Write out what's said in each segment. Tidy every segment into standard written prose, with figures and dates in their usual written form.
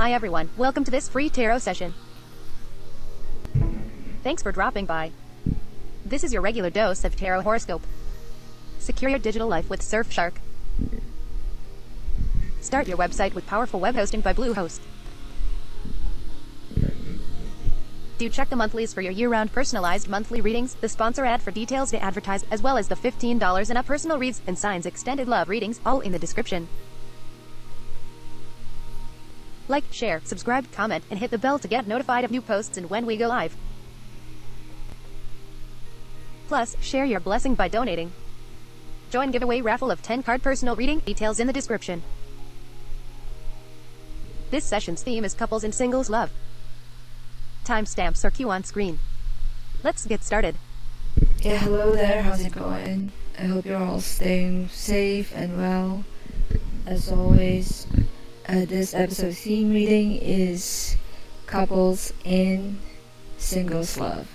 Hi everyone, welcome to this free tarot session. Thanks for dropping by. This is your regular dose of tarot horoscope. Secure your digital life with Surfshark. Start your website with powerful web hosting by Bluehost. Do check the monthlies for your year-round personalized monthly readings, the sponsor ad for details to advertise, as well as the $15 and up personal reads and signs extended love readings, all in the description. Like, share, subscribe, comment, and hit the bell to get notified of new posts and when we go live. Plus, share your blessing by donating. Join giveaway raffle of 10-card personal reading, details in the description. This session's theme is couples and singles love. Timestamps are cue on screen. Let's get started. Yeah, hello there, how's it going? I hope you're all staying safe and well. As always, this episode theme reading is couples and singles love.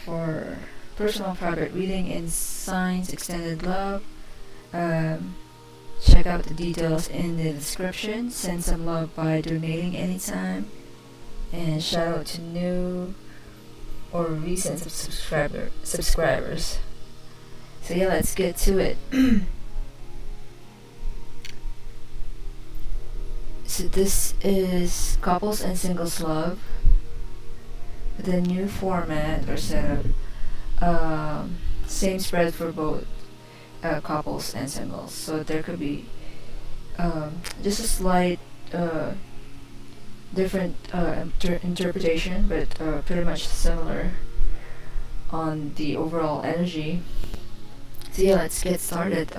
For personal private reading and signs extended love, check out the details in the description. Send some love by donating anytime. And shout out to new or recent subscribers. So yeah, let's get to it. So this is couples and singles love. The new format or setup. Same spread for both couples and singles. So there could be just a slight different interpretation, but pretty much similar on the overall energy. So yeah, let's get started.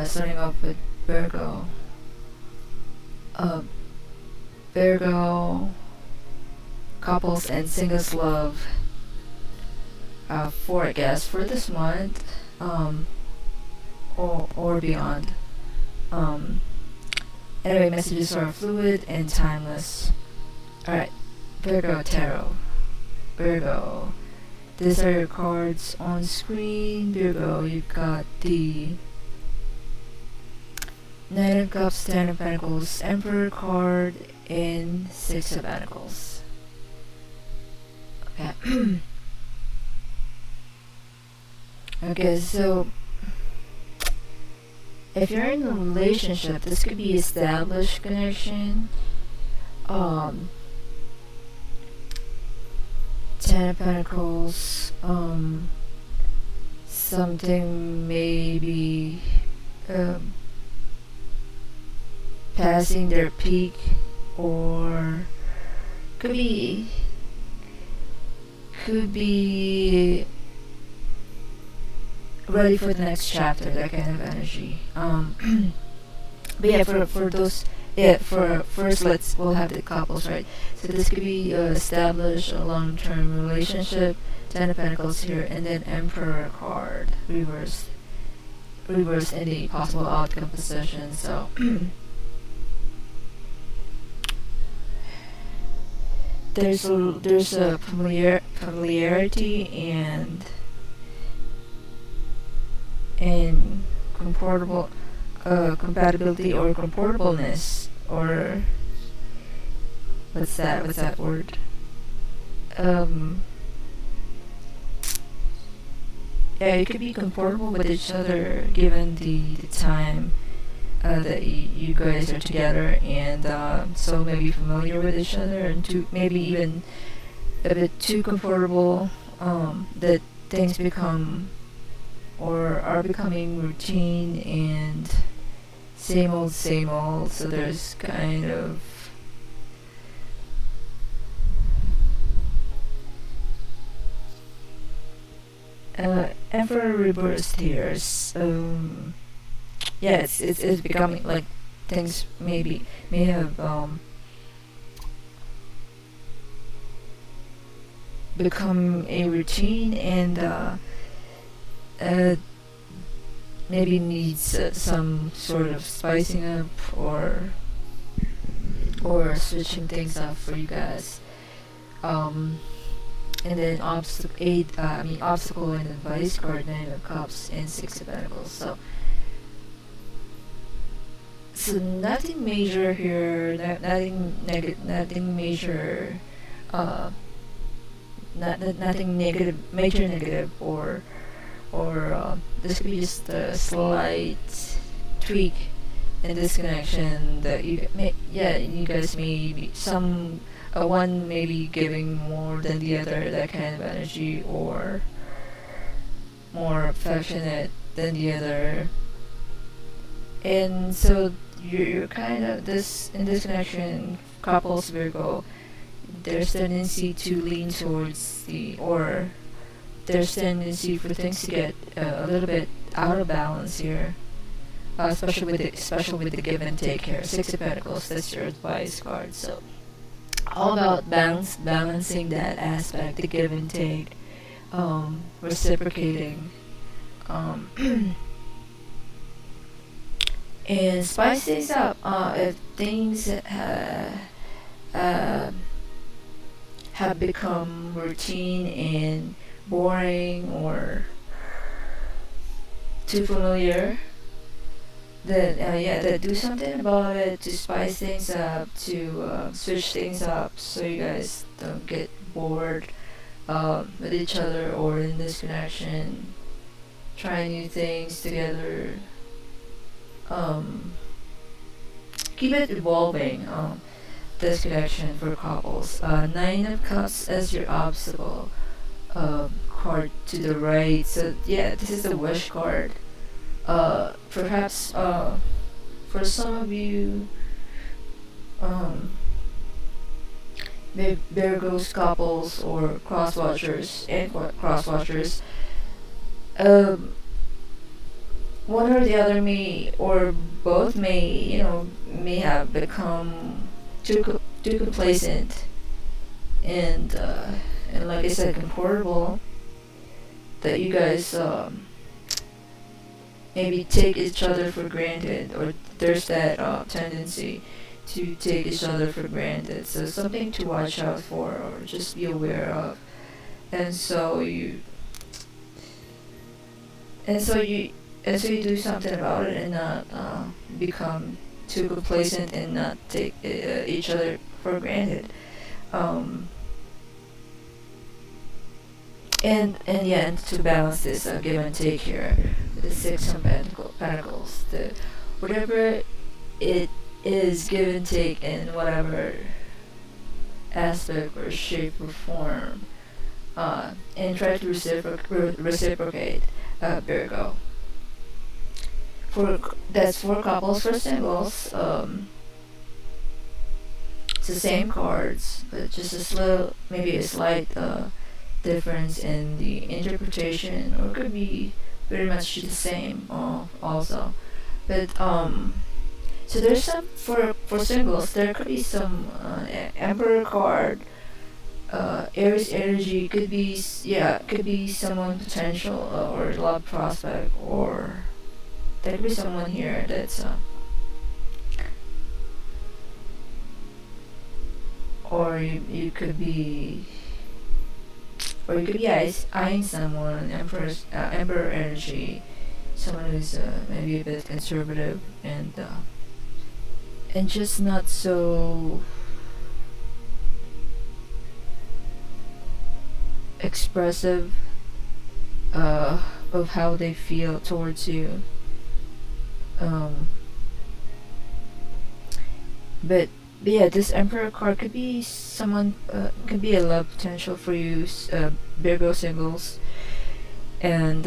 Starting off with Virgo. Virgo couples and singles love forecast for this month or beyond. Anyway, messages are fluid and timeless. Alright, Virgo Tarot. Virgo. These are your cards on screen. Virgo, you've got the Knight of Cups, Ten of Pentacles, Emperor card, and Six of Pentacles. Okay. Okay, so if you're in a relationship, this could be established connection. Ten of Pentacles, something maybe passing their peak, or could be ready for the next chapter, that kind of energy. But yeah, for those, for first we'll have the couples, right? So this could be establish a long-term relationship. Ten of Pentacles here, and then Emperor card reversed in the possible outcome position. So there's a familiarity and compatibility or comfortableness, or what's that word? Yeah, you could be comfortable with each other given the time that you guys are together, and so maybe familiar with each other, and maybe even a bit too comfortable that things become or are becoming routine and same old. So there's kind of Emperor reversed here. Yeah, it's becoming like things may have become a routine, and maybe needs some sort of spicing up or switching things up for you guys. And then obstacle and advice card, Nine of Cups and Six of Pentacles. So So nothing major here, nothing major, nothing negative, major negative, or this could be just a slight tweak in this connection that you guys may be one may be giving more than the other, that kind of energy, or more affectionate than the other. And so you're kind of in this connection, couples Virgo, there's tendency to lean towards there's tendency for things to get a little bit out of balance here, especially with the give and take here. Six of Pentacles, that's your advice card. So all about balancing that aspect, the give and take, reciprocating, and spice things up. If things have become routine and boring or too familiar, then do something about it to spice things up, to switch things up, so you guys don't get bored with each other or in this connection. Try new things together. Keep it evolving. This connection for couples. Nine of Cups as your obstacle card to the right. So yeah, this is the wish card. Perhaps for some of you, Virgos couples or cross-watchers and cross-watchers, one or the other may, or both may, may have become too complacent and like I said, comfortable, that you guys maybe take each other for granted, or there's that tendency to take each other for granted. So something to watch out for, or just be aware of. And so you do something about it, and not become too complacent and not take each other for granted. And to balance this give and take here, the Six of Pentacles, whatever it is, give and take in whatever aspect or shape or form, and try to reciprocate, Virgo. That's for couples. For singles, it's the same cards, but just maybe a slight difference in the interpretation, or it could be very much the same also. But so there's some for singles. There could be some Emperor card, Aries energy. Could be someone potential, or love prospect, or there could be someone here that's or you could be eyeing someone, Emperor energy, someone who's maybe a bit conservative and just not so expressive of how they feel towards you. But yeah, this Emperor card could be someone, could be a love potential for you, Virgo singles, and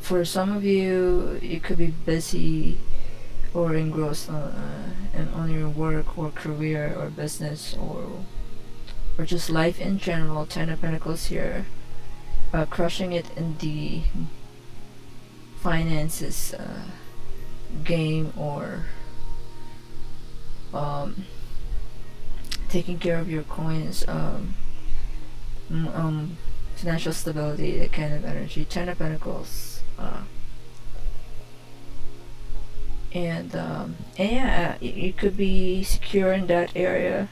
for some of you, you could be busy or engrossed on your work or career or business, or just life in general. Ten of Pentacles here, crushing it in the finances game, or taking care of your coins, financial stability, that kind of energy. Ten of Pentacles, and yeah, you could be secure in that area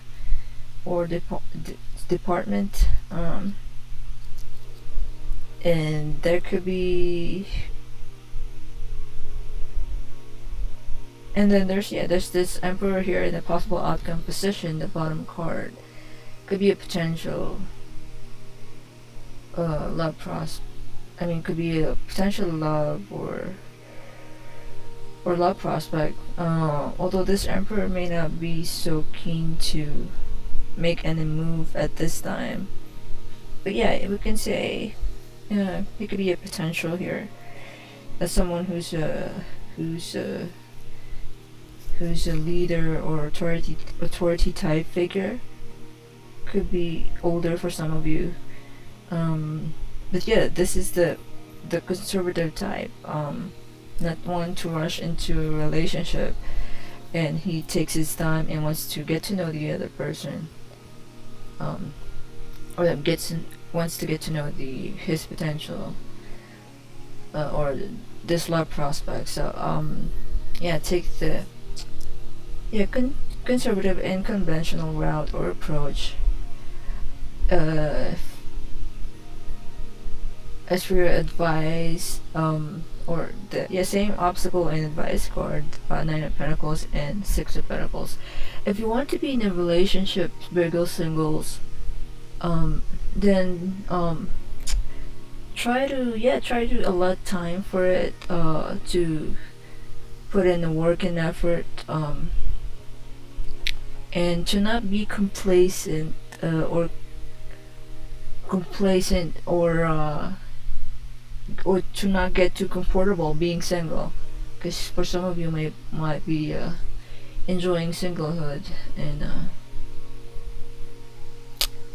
or department, and there could be And then there's this Emperor here in the possible outcome position, the bottom card. Could be a potential love could be a potential love or love prospect. Although this Emperor may not be so keen to make any move at this time, but yeah, we can say it could be a potential here. As someone who's a leader or authority type figure, could be older for some of you. But yeah, this is the conservative type, not one to rush into a relationship, and he takes his time and wants to get to know the other person, or wants to get to know his potential, or this love prospect. So take the conservative and conventional route or approach. As for your advice, or the same obstacle and advice card, Nine of Pentacles and Six of Pentacles. If you want to be in a relationship, Virgo singles, then try to allot time for it, to put in the work and effort, and to not be complacent, or to not get too comfortable being single, because for some of you might be enjoying singlehood,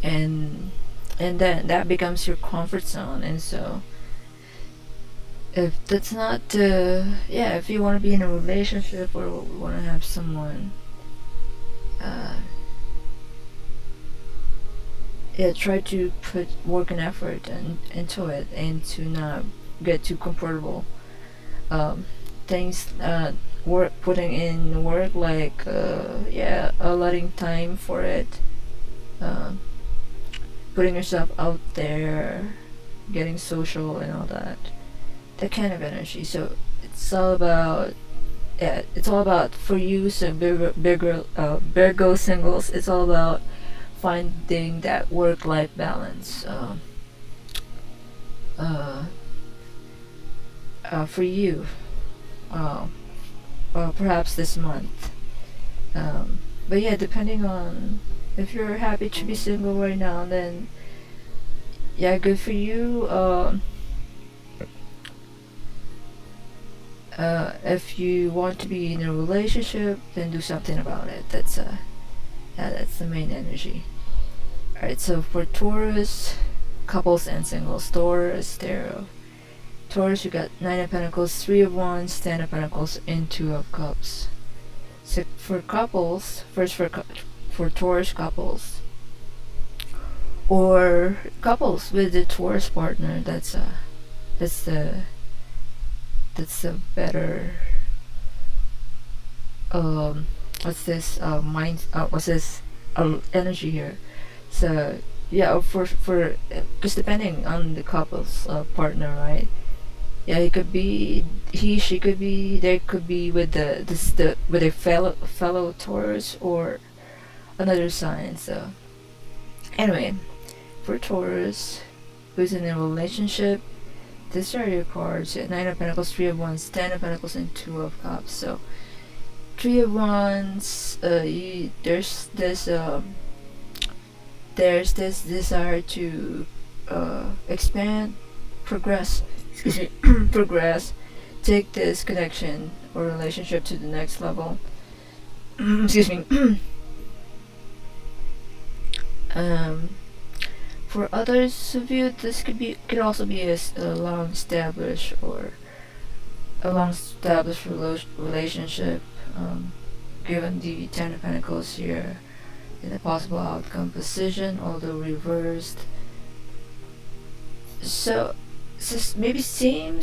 and then that becomes your comfort zone. And so if that's not if you want to be in a relationship or want to have someone, try to put work and effort into it, and to not get too comfortable. Putting in work, like allotting time for it, putting yourself out there, getting social and all that kind of energy. So it's all about for you, so Virgo singles, it's all about finding that work-life balance, for you, perhaps this month. But yeah, depending on if you're happy to be single right now, then good for you. If you want to be in a relationship, then do something about it. That's the main energy. Alright, so for Taurus, couples and singles, Taurus, Tarot. Taurus, you got Nine of Pentacles, Three of Wands, Ten of Pentacles, and Two of Cups. So for couples, first for Taurus couples, or couples with a Taurus partner, that's the better, energy here. So for because depending on the couple's partner, right? It could be she could be, they could be with with a fellow Taurus or another sign. So anyway, for Taurus who's in a relationship, these are your cards: Nine of Pentacles, Three of Wands, Ten of Pentacles, and Two of Cups. So Three of Wands, there's this desire to expand, progress, progress, take this connection or relationship to the next level. Excuse me. For others of you, this could also be a long established relationship. Given the Ten of Pentacles here in the possible outcome position, although reversed. So maybe same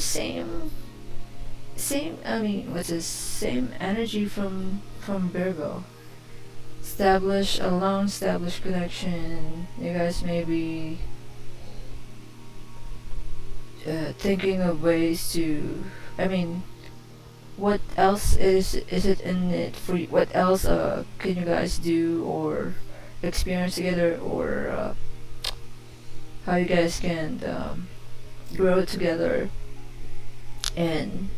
what's this, same energy from Virgo. Establish a long established connection. You guys may be thinking of ways to, what else is it in it for you? What else can you guys do or experience together, or how you guys can grow together and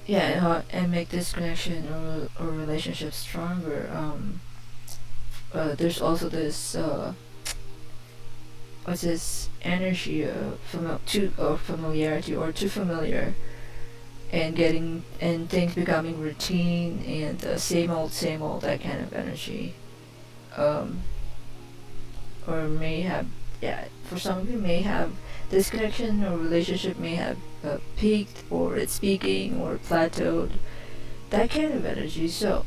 yeah, and make this connection or relationship stronger. There's also this what's this energy of familiarity, or too familiar, and getting and things becoming routine and same old, that kind of energy. Um, or may have, yeah, for some of you may have this connection or relationship may have peaked, or it's peaking or plateaued, that kind of energy. So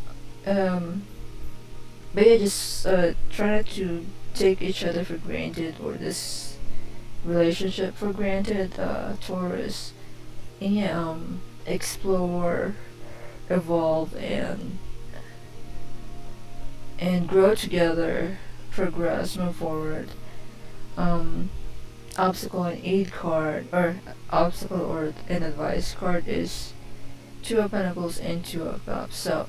maybe just try not to take each other for granted, or this relationship for granted, Taurus, and yeah, explore, evolve, and grow together, progress, move forward. um Obstacle and aid card, or obstacle or an advice card, is Two of Pentacles and Two of Cups. So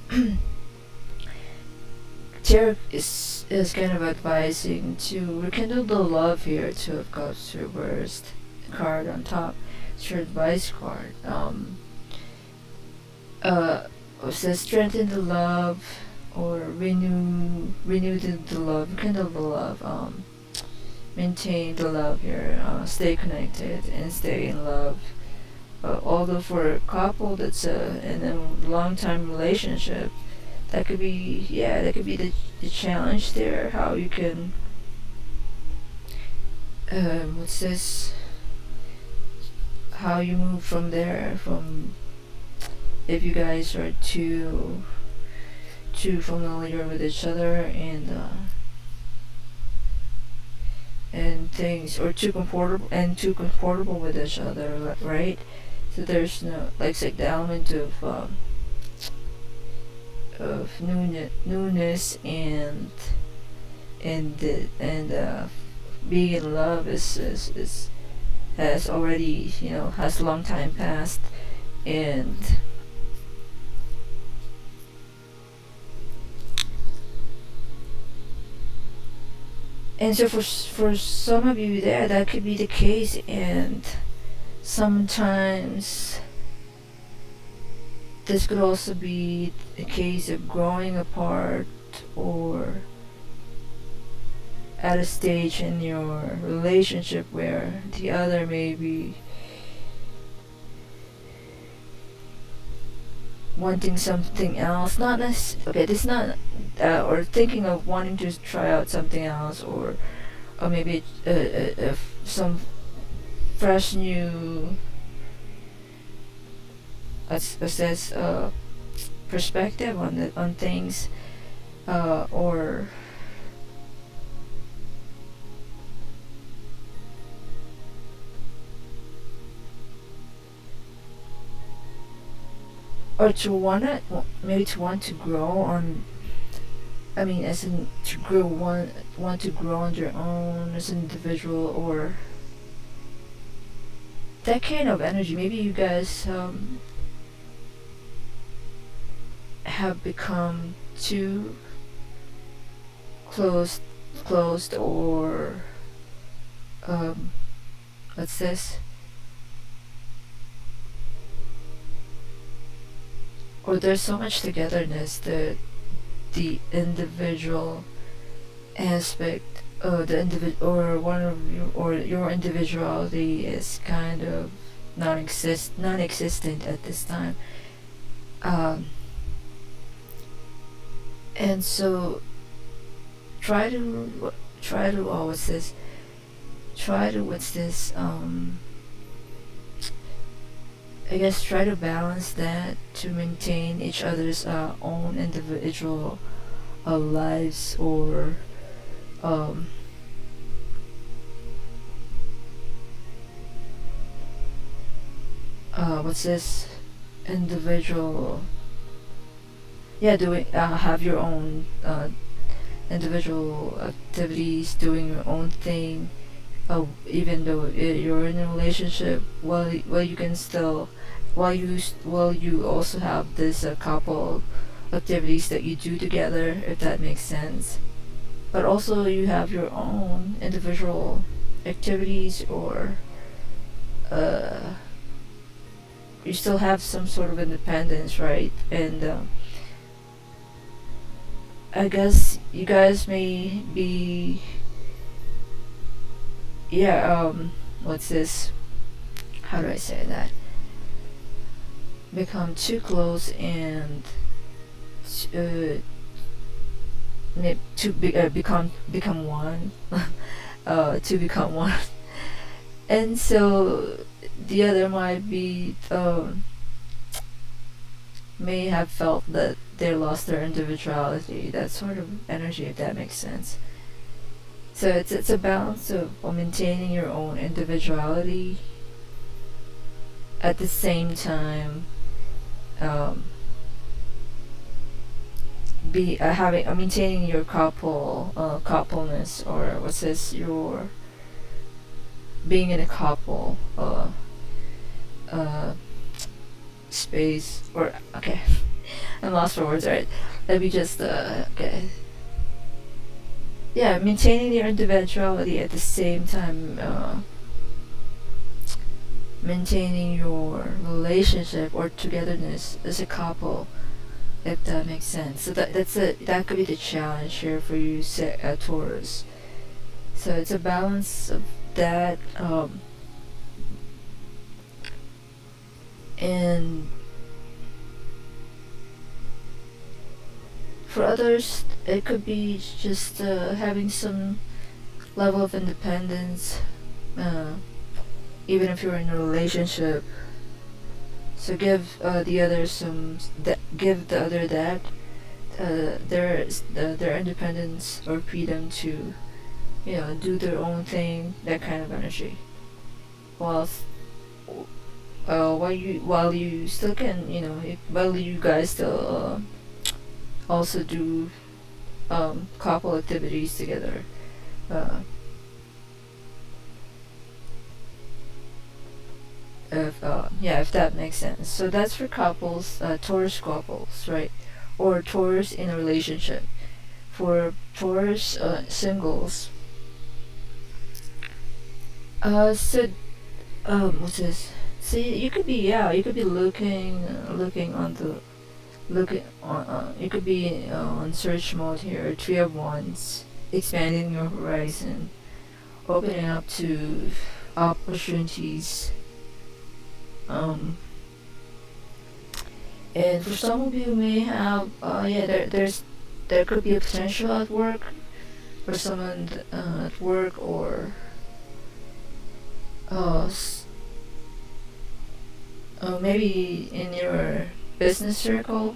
Tarot is kind of advising to rekindle the love here. Two of Cups reversed card on top. It's your advice card. It says strengthen the love, or renew the love, rekindle the love. Maintain the love here. Stay connected and stay in love. Although for a couple that's in a long time relationship, that could be, yeah, that could be the challenge there. How you can what's this? How you move from there, from if you guys are too familiar with each other, and things, or too comfortable with each other, right? So there's no, like, it's like the element of newness and being in love is has already, has a long time passed. And so for some of you there, that could be the case. And sometimes this could also be a case of growing apart, or at a stage in your relationship where the other may be wanting something else, not okay, this is not or thinking of wanting to try out something else, or maybe some fresh new assess perspective on things, or to maybe to want to grow on, I mean, as in to grow, want to grow on your own as an individual, or that kind of energy. Maybe you guys have become too closed, or what's this? Or there's so much togetherness that the individual aspect, or one of you, or your individuality is kind of non-existent at this time. And so try to what's this? I guess try to balance that to maintain each other's own individual lives, or what's this? Individual, yeah, doing have your own individual activities, doing your own thing. Even though you're in a relationship, well, you can still while you also have this couple activities that you do together, if that makes sense. But also you have your own individual activities, or you still have some sort of independence, right? And I guess you guys may be, what's this? How do I say that? Become too close and become one, to become one, and so the other might be may have felt that they lost their individuality, that sort of energy, if that makes sense. So it's a balance of maintaining your own individuality at the same time be having maintaining your coupleness, or what's this, your being in a couple space, or okay, I'm lost for words, right? Let me just okay, yeah, maintaining your individuality at the same time maintaining your relationship or togetherness as a couple, if that makes sense. So that could be the challenge here for you, Taurus. So it's a balance of that, and for others it could be just having some level of independence, even if you're in a relationship. So give the other give the other that their independence or freedom to, do their own thing, that kind of energy. While you still can, while you guys still also do couple activities together. If that makes sense. So that's for couples, Taurus couples, right? Or Taurus in a relationship. For Taurus singles, what's this? See, you could be looking you could be on search mode here. Three of Wands, expanding your horizon, opening up to opportunities. And for some of you may have there could be a potential at work for someone at work, or maybe in your business circle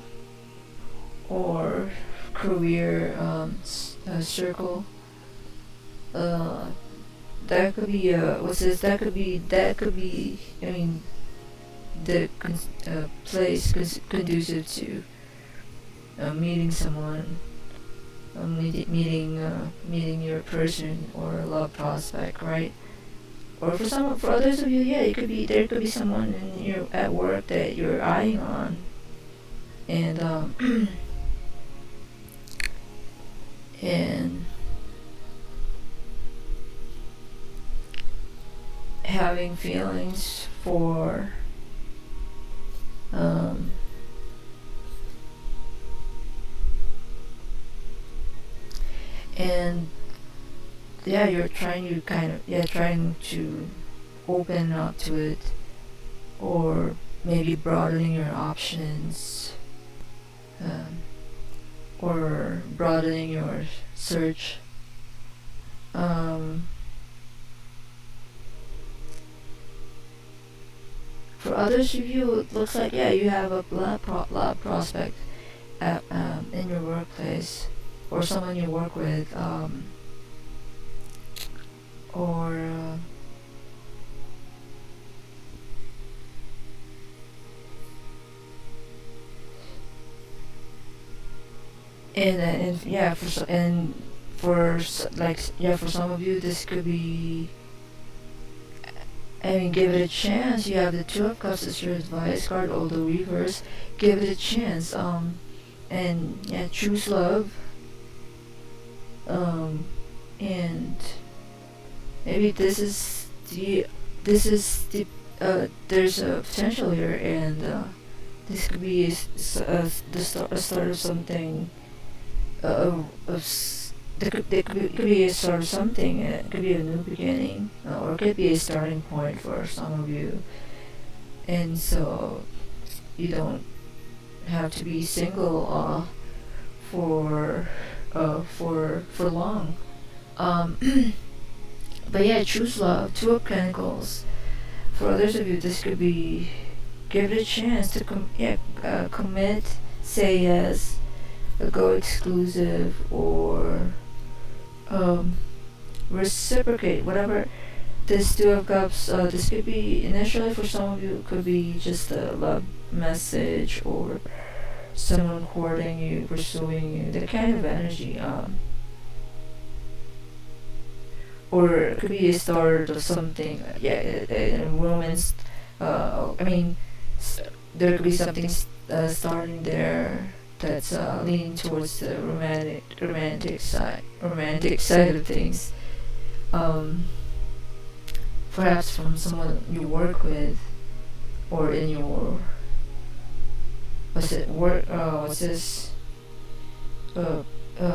or career circle. That could be that could be the place conducive to meeting someone, meeting your person or love prospect, right? Or for others of you, there could be someone at work that you're eyeing on, and and having feelings for and you're trying to open up to it, or maybe broadening your options, or broadening your search. For others of you, it looks like you have a love prospect in your workplace, or someone you work with, or for some of you, this could be I mean, give it a chance. You have the Two of Cups as your advice card, although reverse. Give it a chance. And yeah, choose love. And maybe this is the there's a potential here, and this could be a start of something. Could be a start of something. It could be a new beginning, or it could be a starting point for some of you. And so you don't have to be single for long. But yeah, choose love. Two of Pentacles. For others of you, this could be give it a chance to commit, say yes, go exclusive, or reciprocate. Whatever this Two of Cups. This could be initially for some of you. Could be just a love message or someone courting you, pursuing you. That kind of energy. Or it could be a start of something. A romance. There could be something starting there that's leaning towards the romantic side of things. Perhaps from someone you work with, or in your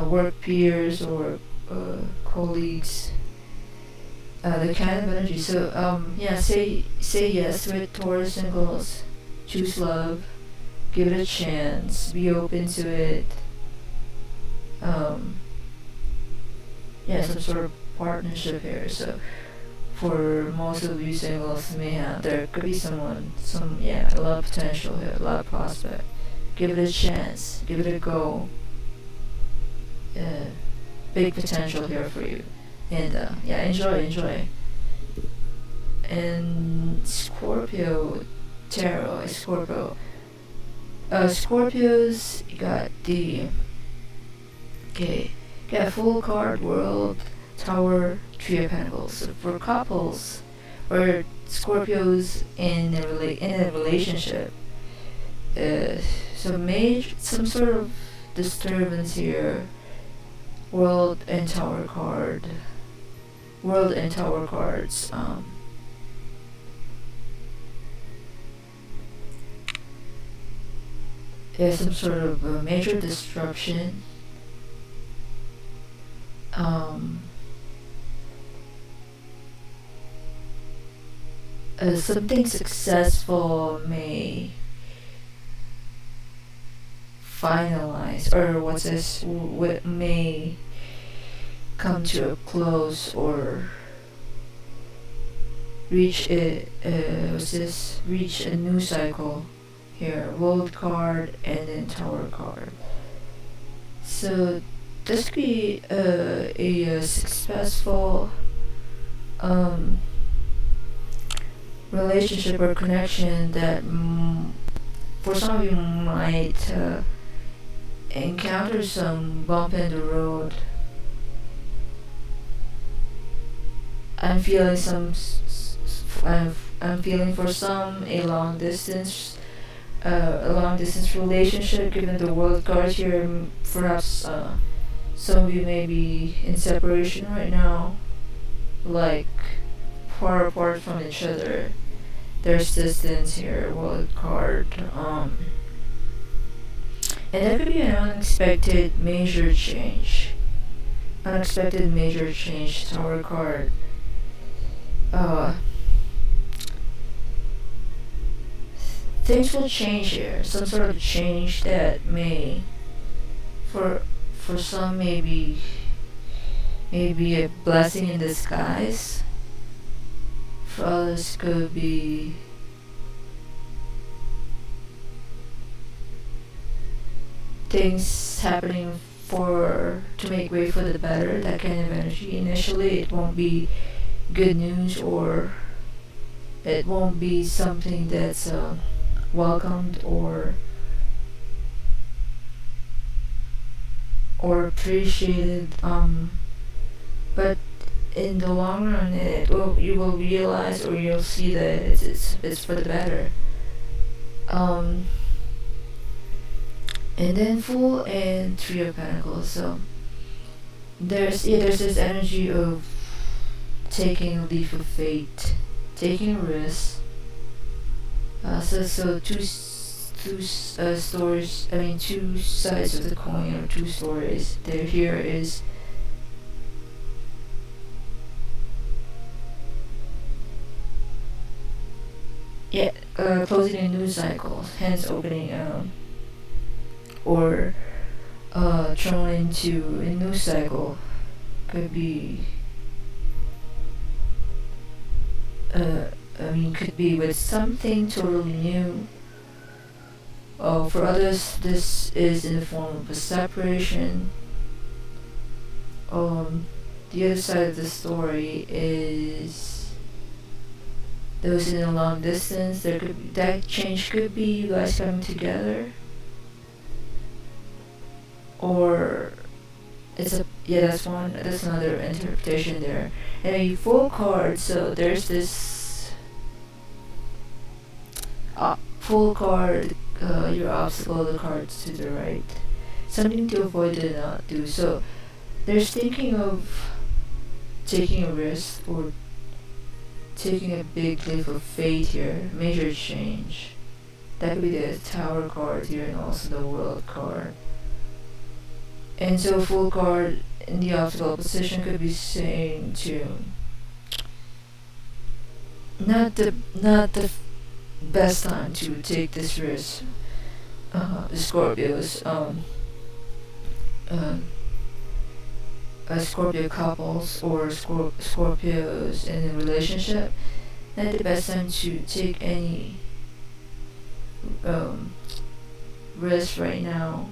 work peers or colleagues. The kind of energy. So say yes to it, Taurus singles. Choose love. Give it a chance. Be open to it. Some sort of partnership here. So for most of you singles, there could be a lot of potential here, a lot of prospect. Give it a chance. Give it a go. Big potential here for you. And enjoy. And Scorpio tarot, Scorpio. Scorpios, you got got full card, World, Tower, Three of Pentacles. So for couples or Scorpios in a relationship, some sort of disturbance here. World and Tower cards. Some sort of major disruption. Something successful may finalize, or what may come to a close, or reach a new cycle here. World card and then Tower card. So this could be a successful relationship or connection that for some of you might encounter some bump in the road. I'm feeling for some a long distance relationship, given the World card here. Perhaps some of you may be in separation right now, like far apart from each other. There's distance here, World card. And there could be an unexpected major change, Tower card. Things will change here. Some sort of change that may, for some, maybe a blessing in disguise. For others, could be things happening to make way for the better. That kind of energy. Initially, it won't be good news, or it won't be something that's welcomed or appreciated, but in the long run, you will realize, or you'll see that it's for the better. And then Fool and Three of Pentacles. So there's this energy of taking a leap of faith, taking risks. So two stories. I mean, two sides of the coin, or two stories. There here is. Closing a new cycle, hence opening, or thrown into a new cycle. Could be, could be with something totally new. For others, this is in the form of a separation. The other side of the story is those in a long distance. There could be, that change could be you guys coming together, or that's another interpretation there. And a full card, so there's this full card, your obstacle, the cards to the right, something to avoid and not do. So there's thinking of taking a risk, or taking a big leap of faith here, major change. That could be the Tower card here, and also the World card. And so full card in the obstacle position could be saying to not the best time to take this risk. The Scorpios, Scorpio couples, or Scorpios in a relationship, not the best time to take any risk right now,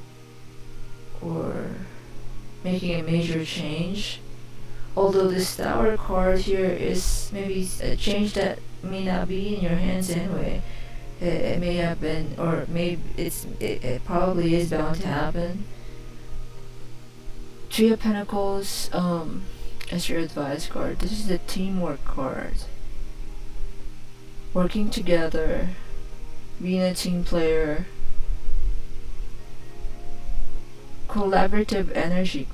or making a major change. Although this Tower card here is maybe a change that may not be in your hands anyway. It may have been, or maybe it probably is bound to happen. Three of Pentacles as your advice card. This is the teamwork card. Working together, being a team player. Collaborative energy,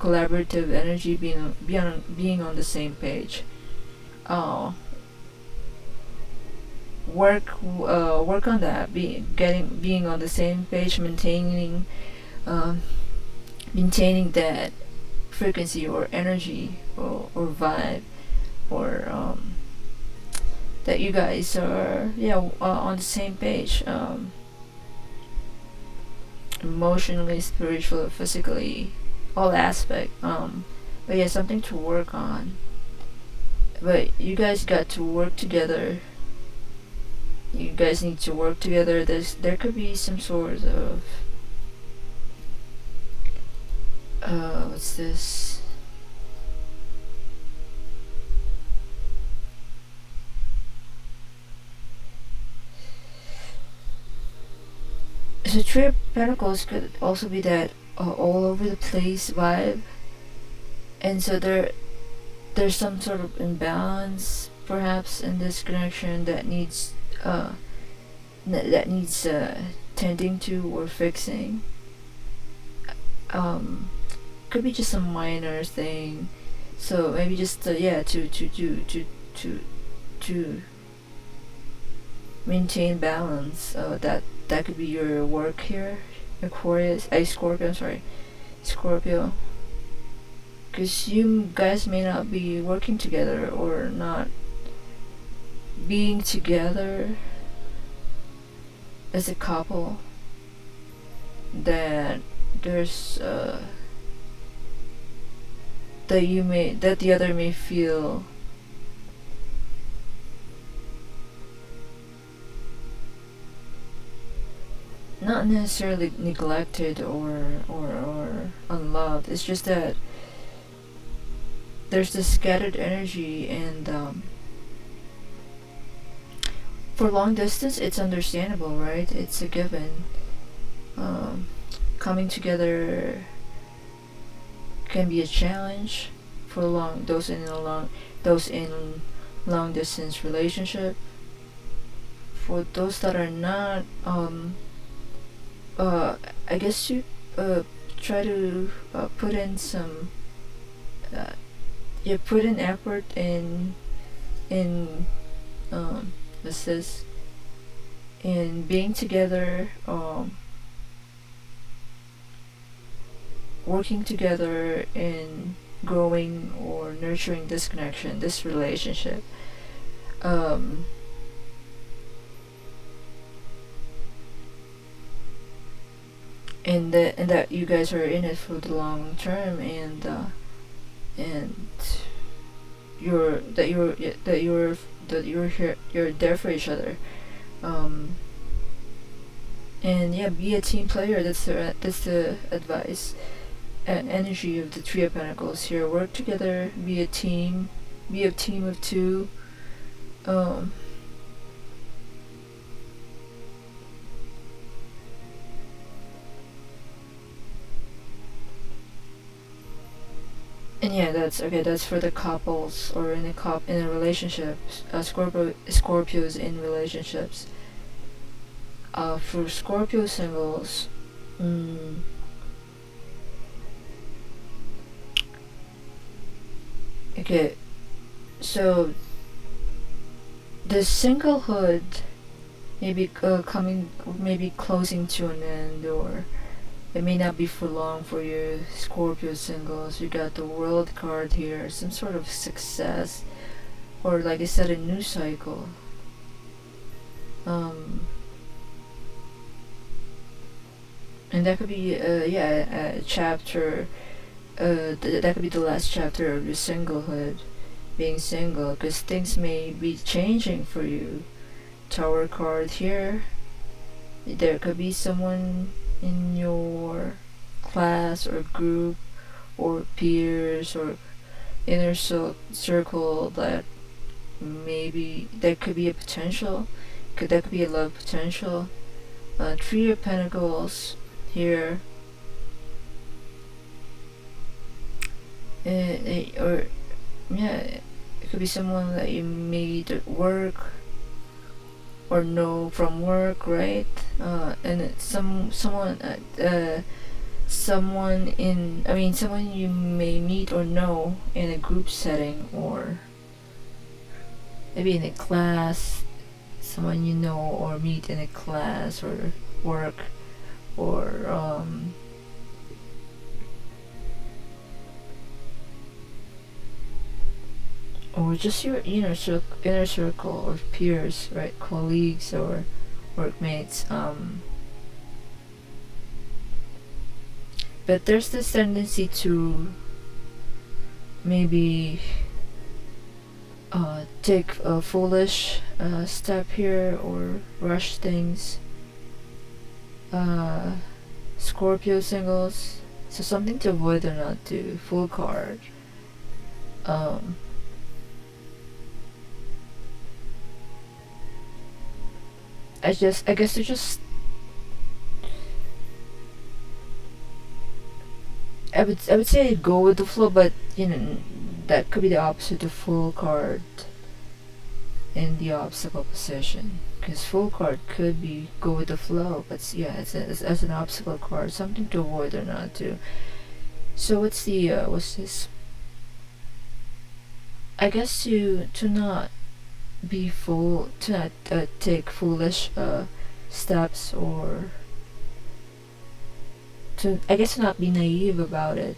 being on the same page. Work on that. Being on the same page, maintaining that frequency or energy, or vibe, or that you guys are on the same page, emotionally, spiritually, physically, all aspect. But yeah, something to work on. But you guys got to work together. You guys need to work together. There could be some sort of what's this? So Three of Pentacles could also be that all over the place vibe, and so there's some sort of imbalance perhaps in this connection that needs tending to or fixing. Could be just a minor thing, so maybe just to maintain balance. That could be your work here, Aquarius, Scorpio, because you guys may not be working together, or not being together as a couple. That there's that the other may feel not necessarily neglected or unloved. It's just that there's this scattered energy, and for long distance it's understandable, right? It's a given. Coming together can be a challenge, for long, those in long distance relationship. For those that are not, I guess you try to put in some you put in effort in what's this, in being together, working together in growing or nurturing this connection, this relationship. And that you guys are in it for the long term, and you're here, you're there for each other. And yeah, be a team player. That's the advice. Energy of the Three of Pentacles here. Work together. Be a team. Be a team of two. And yeah, that's okay. That's for the couples or in a relationship. Scorpios in relationships. For Scorpio singles, okay, so the singlehood maybe maybe closing to an end, or it may not be for long for you Scorpio singles. You got the World card here, some sort of success, or like I said, a new cycle. And that could be a chapter. That could be the last chapter of your singlehood, being single, because things may be changing for you. Tower card here. There could be someone in your class or group or peers or inner circle that maybe there could be a potential. That could be a love potential. Three of Pentacles here. Or yeah, it could be someone that you meet at work or know from work, right? And it's someone you may meet or know in a group setting, or maybe in a class, someone you know or meet in a class or work, or just your inner circle or peers, right? Colleagues or workmates. But there's this tendency to maybe take a foolish step here or rush things. Scorpio singles, so something to avoid or not do. Full card. I guess to just I would say go with the flow, but that could be the opposite of full card in the obstacle position, because full card could be go with the flow, but yeah, it's as an obstacle card, something to avoid or not do. So what's this? I guess to not be to not take foolish steps, or to not be naive about it.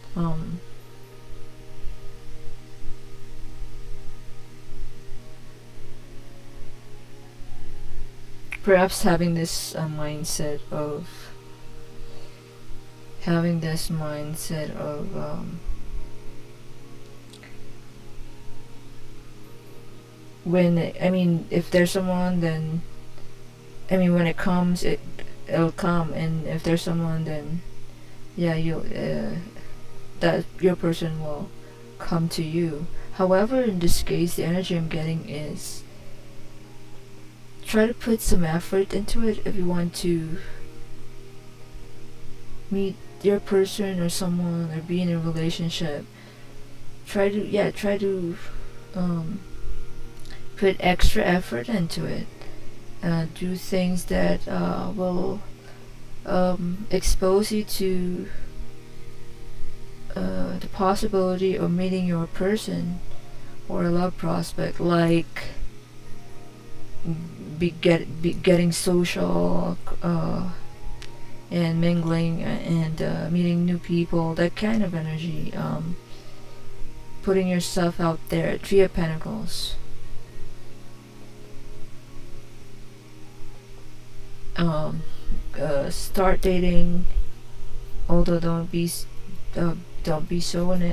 Perhaps having this mindset of when if there's someone, then when it comes, it'll come, and if there's someone, then yeah, you that your person will come to you. However, in this case, the energy I'm getting is try to put some effort into it if you want to meet your person or someone or be in a relationship. try to put extra effort into it. Do things that will expose you to the possibility of meeting your person or a love prospect, like getting social and mingling and meeting new people, that kind of energy. Putting yourself out there. Three of Pentacles. Start dating, although don't be so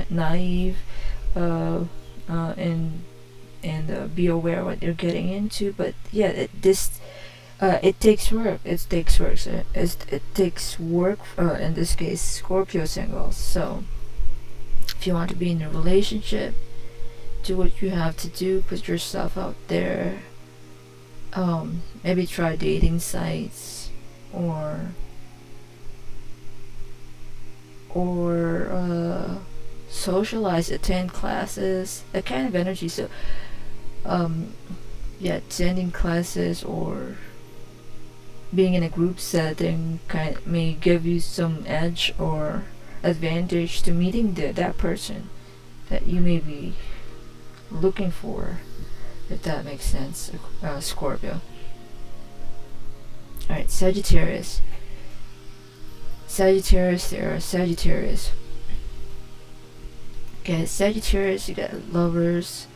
naive, and be aware what you're getting into. But yeah, it takes work. It takes work. In this case, Scorpio singles. So if you want to be in a relationship, do what you have to do. Put yourself out there. Maybe try dating sites or socialize, attend classes, that kind of energy. So attending classes or being in a group setting may give you some edge or advantage to meeting that person that you may be looking for, if that makes sense. Scorpio. Alright, Sagittarius. There are Sagittarius. Okay, Sagittarius, you got lovers.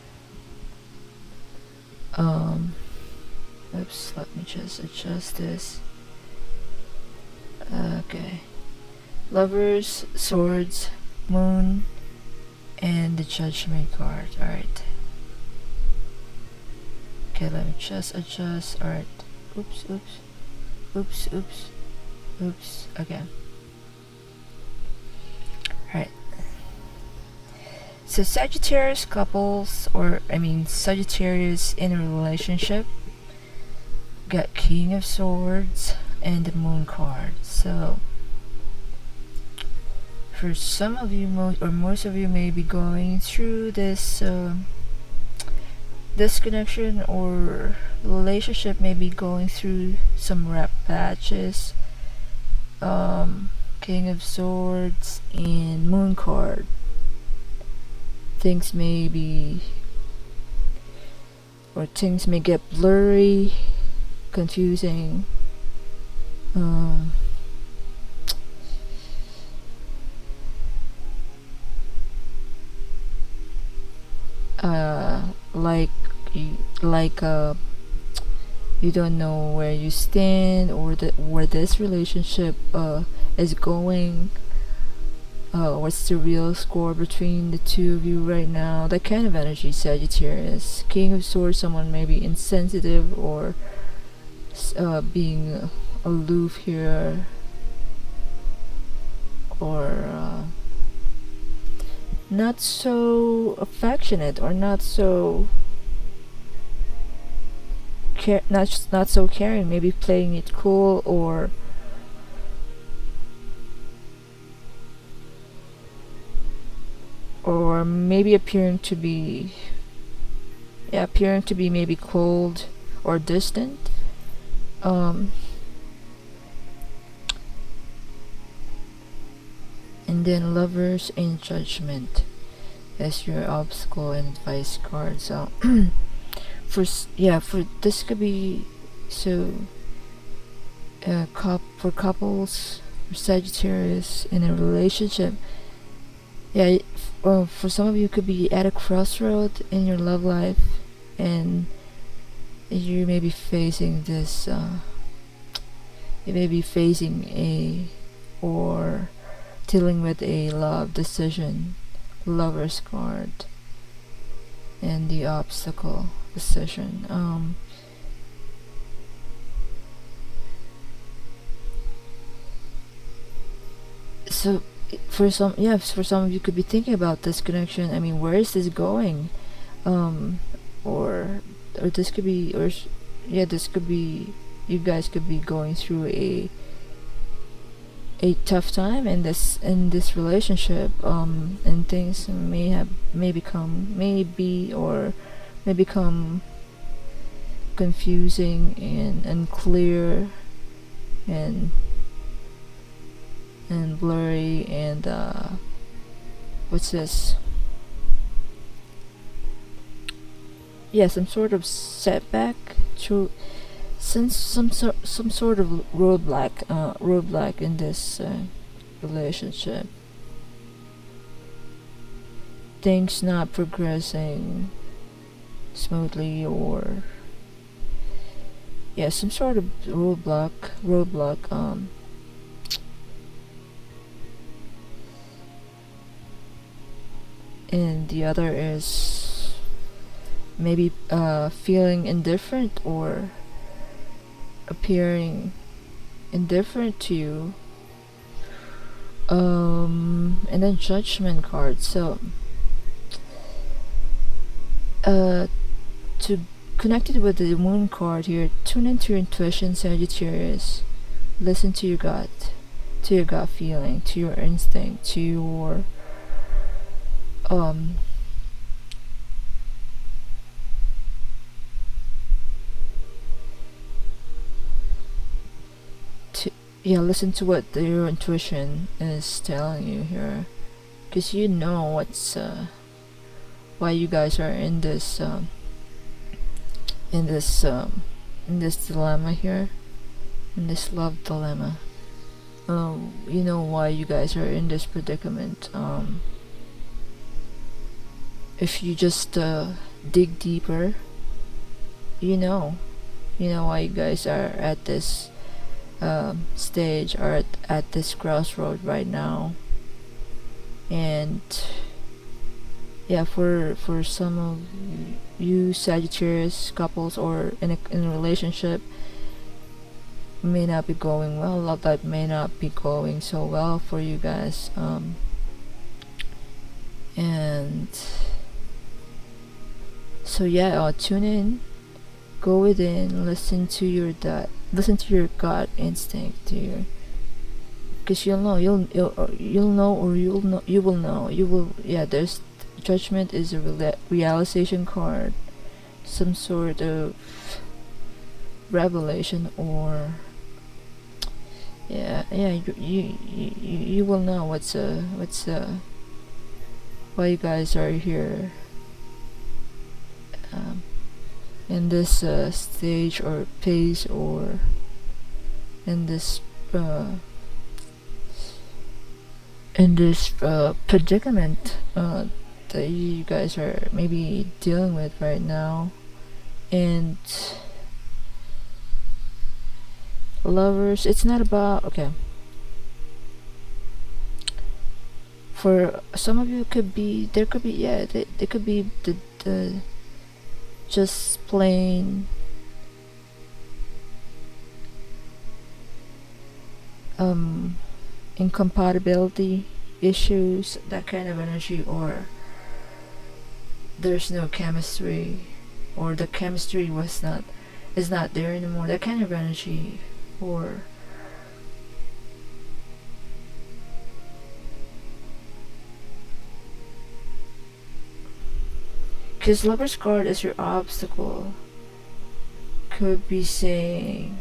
Oops, let me just adjust this. Okay. Lovers, swords, moon, and the Judgment card. Alright. Okay, let me just adjust. Alright. Oops. Okay. Alright. So Sagittarius couples, Sagittarius in a relationship, got King of Swords and the Moon card. So for some of you, most of you may be going through this disconnection, or relationship may be going through some rough patches. King of Swords and Moon card. Things may get blurry, confusing. You don't know where you stand, or where this relationship is going. What's the real score between the two of you right now? That kind of energy, Sagittarius. King of Swords, someone may be insensitive or being aloof here, or not so affectionate, or not so not so caring, maybe playing it cool, or maybe appearing to be maybe cold or distant. And then Lovers and Judgment as your obstacle and advice card. So for this could be for couples, for Sagittarius in a relationship. For some of you, could be at a crossroad in your love life, and you may be facing this. You may be facing or dealing with a love decision, Lover's card, and the obstacle decision. So for some of you could be thinking about this connection. Where is this going? Or this could be, you guys could be going through a a tough time in this relationship, and things may become confusing and unclear and blurry, and what's this, yeah, some sort of setback to some sort of roadblock in this relationship, things not progressing smoothly, or yeah, some sort of roadblock. And the other is maybe feeling indifferent or appearing indifferent to you. And then Judgment card. So to connected with the Moon card here, tune into your intuition, Sagittarius. Listen to your gut feeling, to your instinct, to your listen to what your intuition is telling you here, because you know what's why you guys are in this dilemma here, in this love dilemma. You know why you guys are in this predicament. If you just dig deeper, you know why you guys are at this stage, or at this crossroad right now. And yeah, for some of you Sagittarius couples, or in a relationship, may not be going well. Love life may not be going so well for you guys. And so yeah, tune in, go within, listen to your gut instinct here, because you will know. There's Judgment is a realization card, some sort of revelation, or you will know why you guys are here in this stage or pace, or in this predicament that you guys are maybe dealing with right now. And lovers, it's not about, okay, for some of you, there could be the just plain incompatibility issues, that kind of energy, or there's no chemistry, or the chemistry is not there anymore, that kind of energy. Or because Lover's card is your obstacle, could be saying,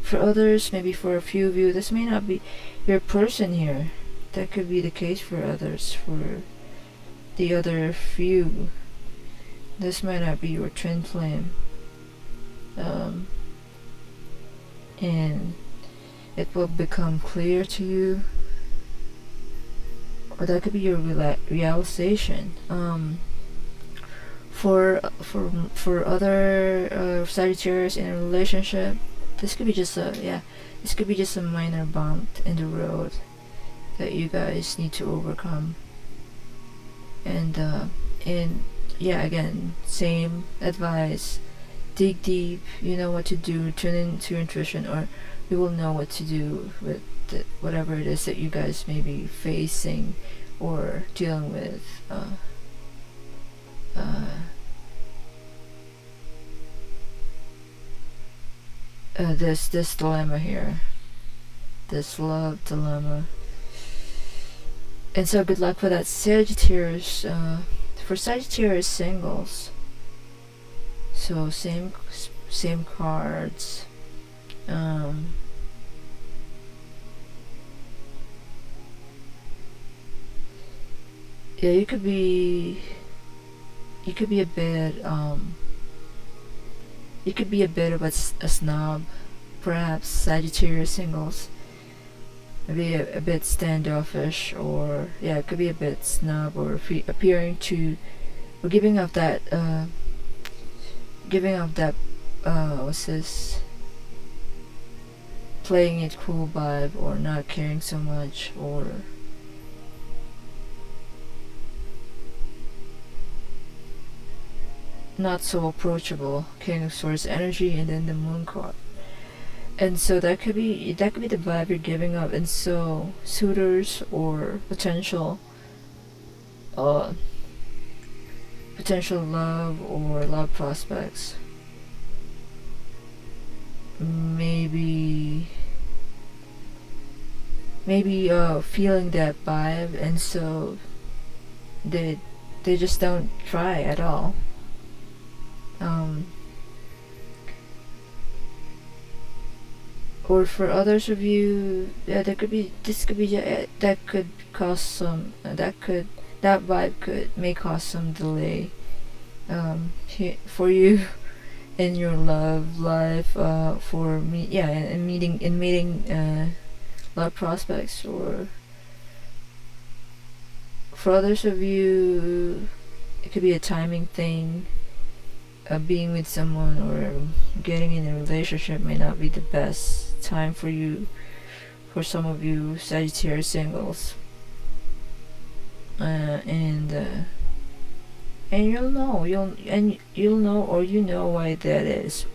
for others, maybe for a few of you, this may not be your person here. That could be the case for others. For the other few, this might not be your twin flame. And it will become clear to you, or that could be your realization. For other Sagittarius in a relationship, this could be just a minor bump in the road that you guys need to overcome. And again, same advice: dig deep. You know what to do. Tune into your intuition, or you will know what to do with whatever it is that you guys may be facing or dealing with. This dilemma here. this love dilemma. And so good luck for that Sagittarius. For Sagittarius singles, so same cards. Yeah, you could be a bit you could be a bit of a snob, perhaps. Sagittarius singles, maybe a bit standoffish, or yeah, it could be a bit snob, or appearing to, or giving off that what's this, playing it cool vibe, or not caring so much, or not so approachable. King of Swords energy, and then the Moon card. And so that could be the vibe you're giving up. And so suitors or potential love or love prospects, maybe feeling that vibe, and so they just don't try at all. Or for others of you, yeah, that could cause some, that vibe may cause some delay for you in your love life, for me, yeah, in meeting love prospects. Or for others of you, it could be a timing thing. Being with someone or getting in a relationship may not be the best time for you. For some of you Sagittarius singles, and you'll know, or you know why that is.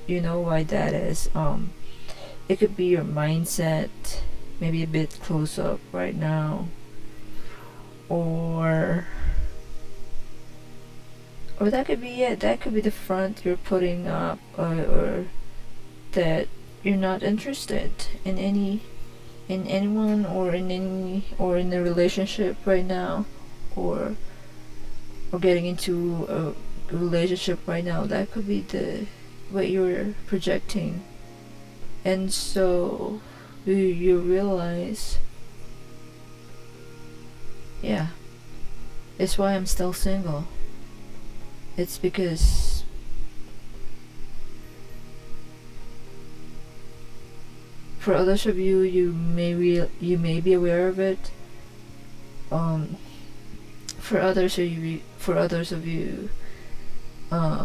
It could be your mindset, maybe a bit close up right now, or that could be it. That could be the front you're putting up, or that you're not interested in anyone, or in a relationship right now, or getting into a relationship right now. That could be what you're projecting. And so you realize, yeah, it's why I'm still single. It's because for others of you, you may be aware of it.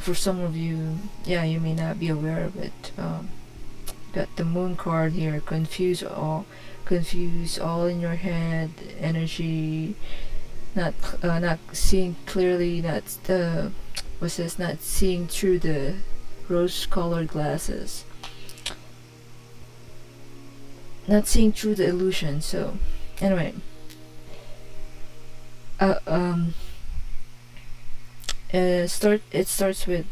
For some of you, yeah, you may not be aware of it. Got the Moon card here. Confuse all in your head energy. Not seeing clearly. Not seeing through the rose-colored glasses. Not seeing through the illusion. So, anyway, it starts with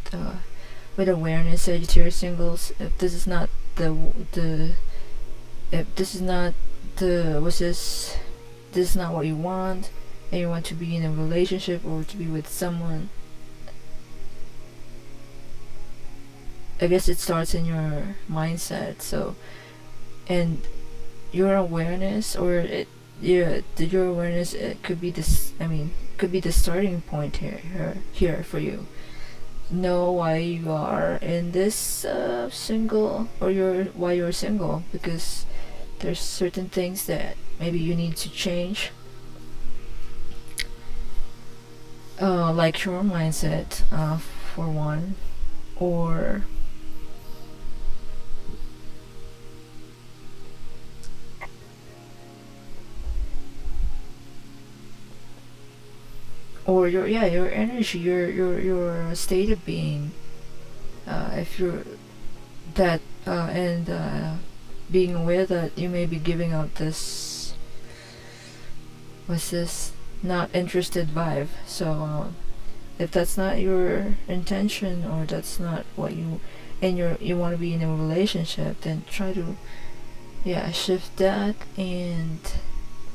awareness. Sagittarius singles. If this is not this is not what you want, and you want to be in a relationship or to be with someone, I guess it starts in your mindset. So, and your awareness, or your awareness, it could be this. Could be the starting point here for you. Know why you are in this single, or why you're single, because there's certain things that maybe you need to change. Like your mindset, for one, or your energy, your state of being. If you're that, and being aware that you may be giving out this not interested vibe. So if that's not your intention, or that's not what you want to be in a relationship, then try to yeah, shift that, and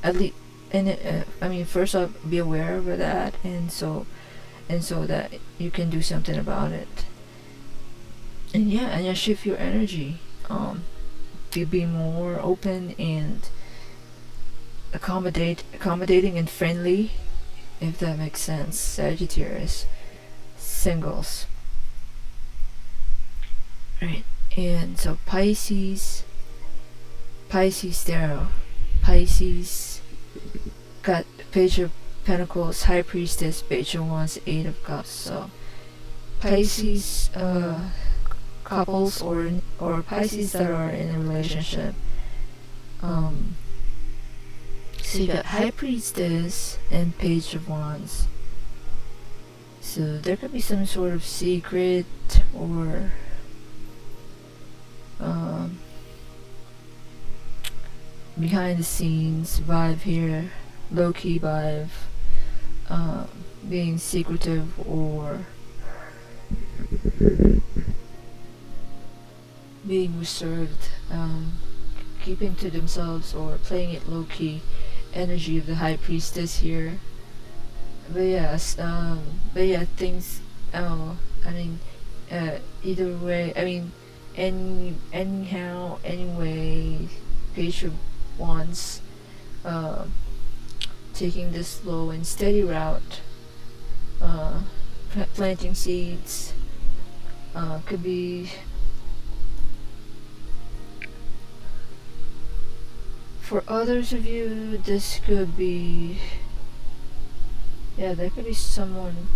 at least, and I mean, first off, be aware of that, and so that you can do something about it. And yeah, and yeah, shift your energy. Be more open and accommodating and friendly, if that makes sense. Sagittarius singles. Right. And so Pisces there. Pisces got Page of Pentacles, High Priestess, Page of Wands, Eight of Cups. So Pisces couples or Pisces that are in a relationship. So you got High Priestess and Page of Wands. So there could be some sort of secret or behind the scenes vibe here, low key vibe, being secretive or being reserved, keeping to themselves or playing it low key. Energy of the High Priestess here. But yes, things. I mean, either way. I mean, anyhow, anyway, Page of Wands, taking this slow and steady route, planting seeds, could be for others of you. This could be, yeah, there could be someone,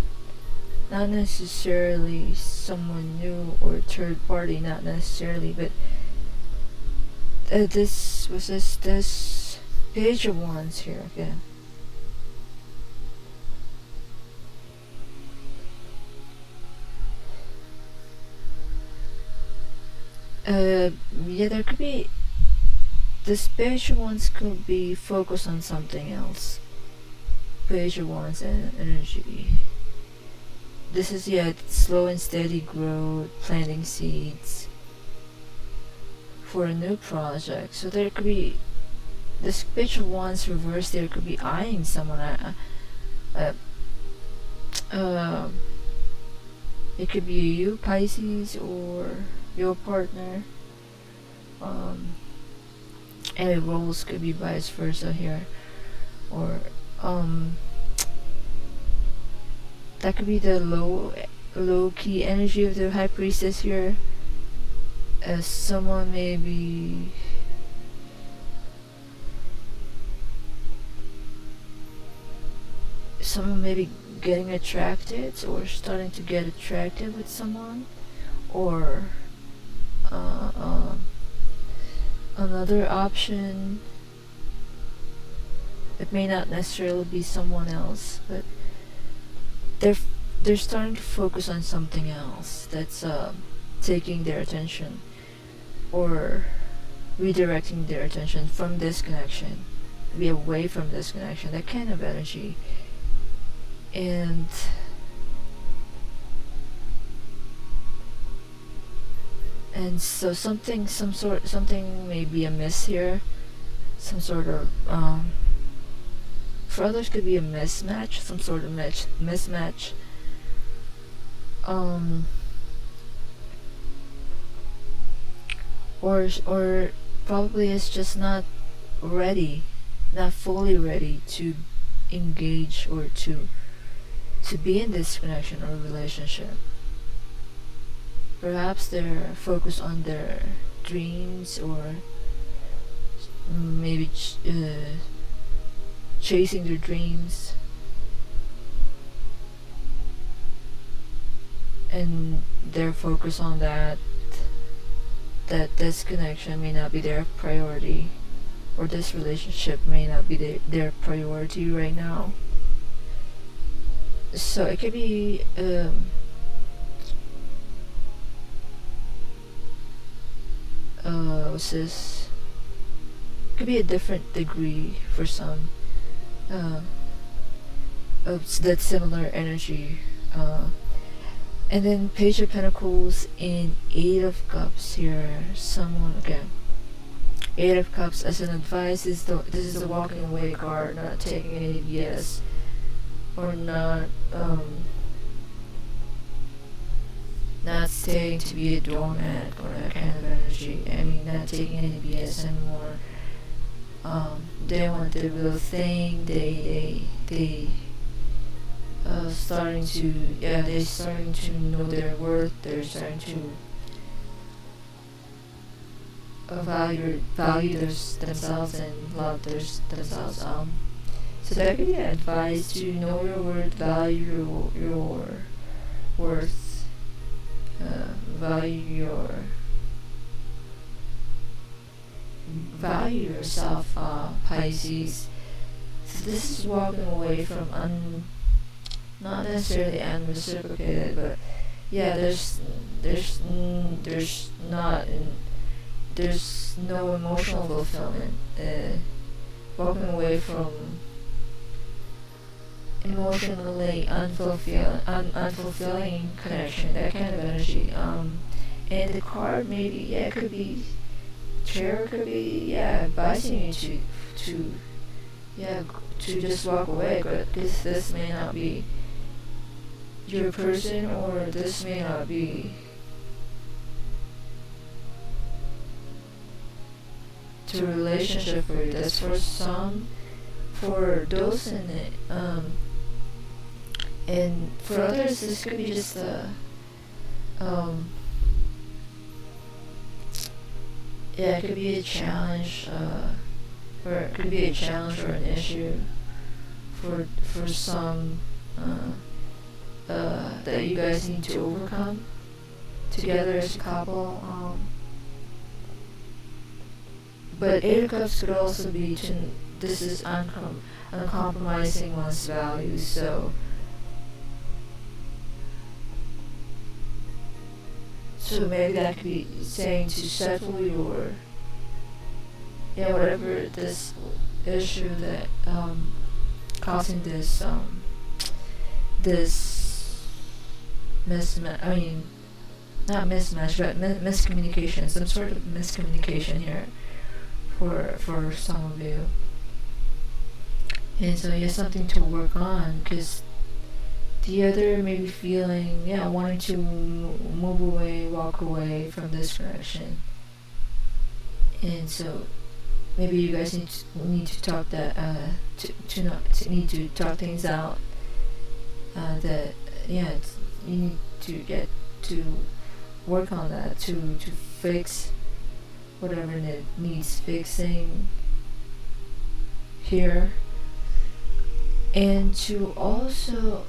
not necessarily someone new or third party, not necessarily, but this Page of Wands here again. Yeah, there could be, this Page of Wands could be focused on something else. Page of Wands and energy. This is, yeah, slow and steady growth, planting seeds for a new project. So there could be this Page of Wands reversed. There could be eyeing someone. It could be you, Pisces, or your partner. And the roles could be vice versa here, or that could be the low key energy of the High Priestess here. As someone maybe getting attracted or starting to get attracted with someone, or another option. It may not necessarily be someone else, but they're starting to focus on something else that's taking their attention or redirecting their attention from this connection, be away from this connection, that kind of energy. And so something may be amiss here, some sort of for others could be a mismatch, some sort of mismatch. Or probably is just not fully ready to engage or to be in this connection or relationship. Perhaps they're focused on their dreams, or maybe chasing their dreams, and they're focused on that this connection may not be their priority, or this relationship may not be their priority right now. So it could be what's this? Could be a different degree for some of that similar energy. And then Page of Pentacles and Eight of Cups here. Someone, again, Eight of Cups as an advice is this is the walking away card, not taking any BS, or not staying to be a doormat or that kind of energy. I mean, not taking any BS anymore. They want the real thing. They starting to they're starting to know their worth. They're starting to value themselves and love themselves. So that could be advice to know your worth, value your worth, value yourself, Pisces. So this is walking away from not necessarily unreciprocated, but yeah, there's no emotional fulfillment. Walking away from emotionally unfulfilling connection, that kind of energy. And the card maybe it could be tarot, could be advising you to just walk away, but this may not be your person, or this may not be to a relationship for you. That's for some. For those in it, and for others, this could be just a it could be a challenge, or it could be a challenge or an issue for some that you guys need to overcome together as a couple. But Eight of Cups could also be this is uncompromising one's values. So maybe that could be saying to settle your whatever this issue that causing this mismatch. I mean, not mismatch, but miscommunication. Some sort of miscommunication here for some of you. And so you have something to work on, because the other may be feeling, wanting to move away, walk away from this connection. And so maybe you guys need to talk need to talk things out. That you need to get to work on that to fix whatever needs fixing here. And to also,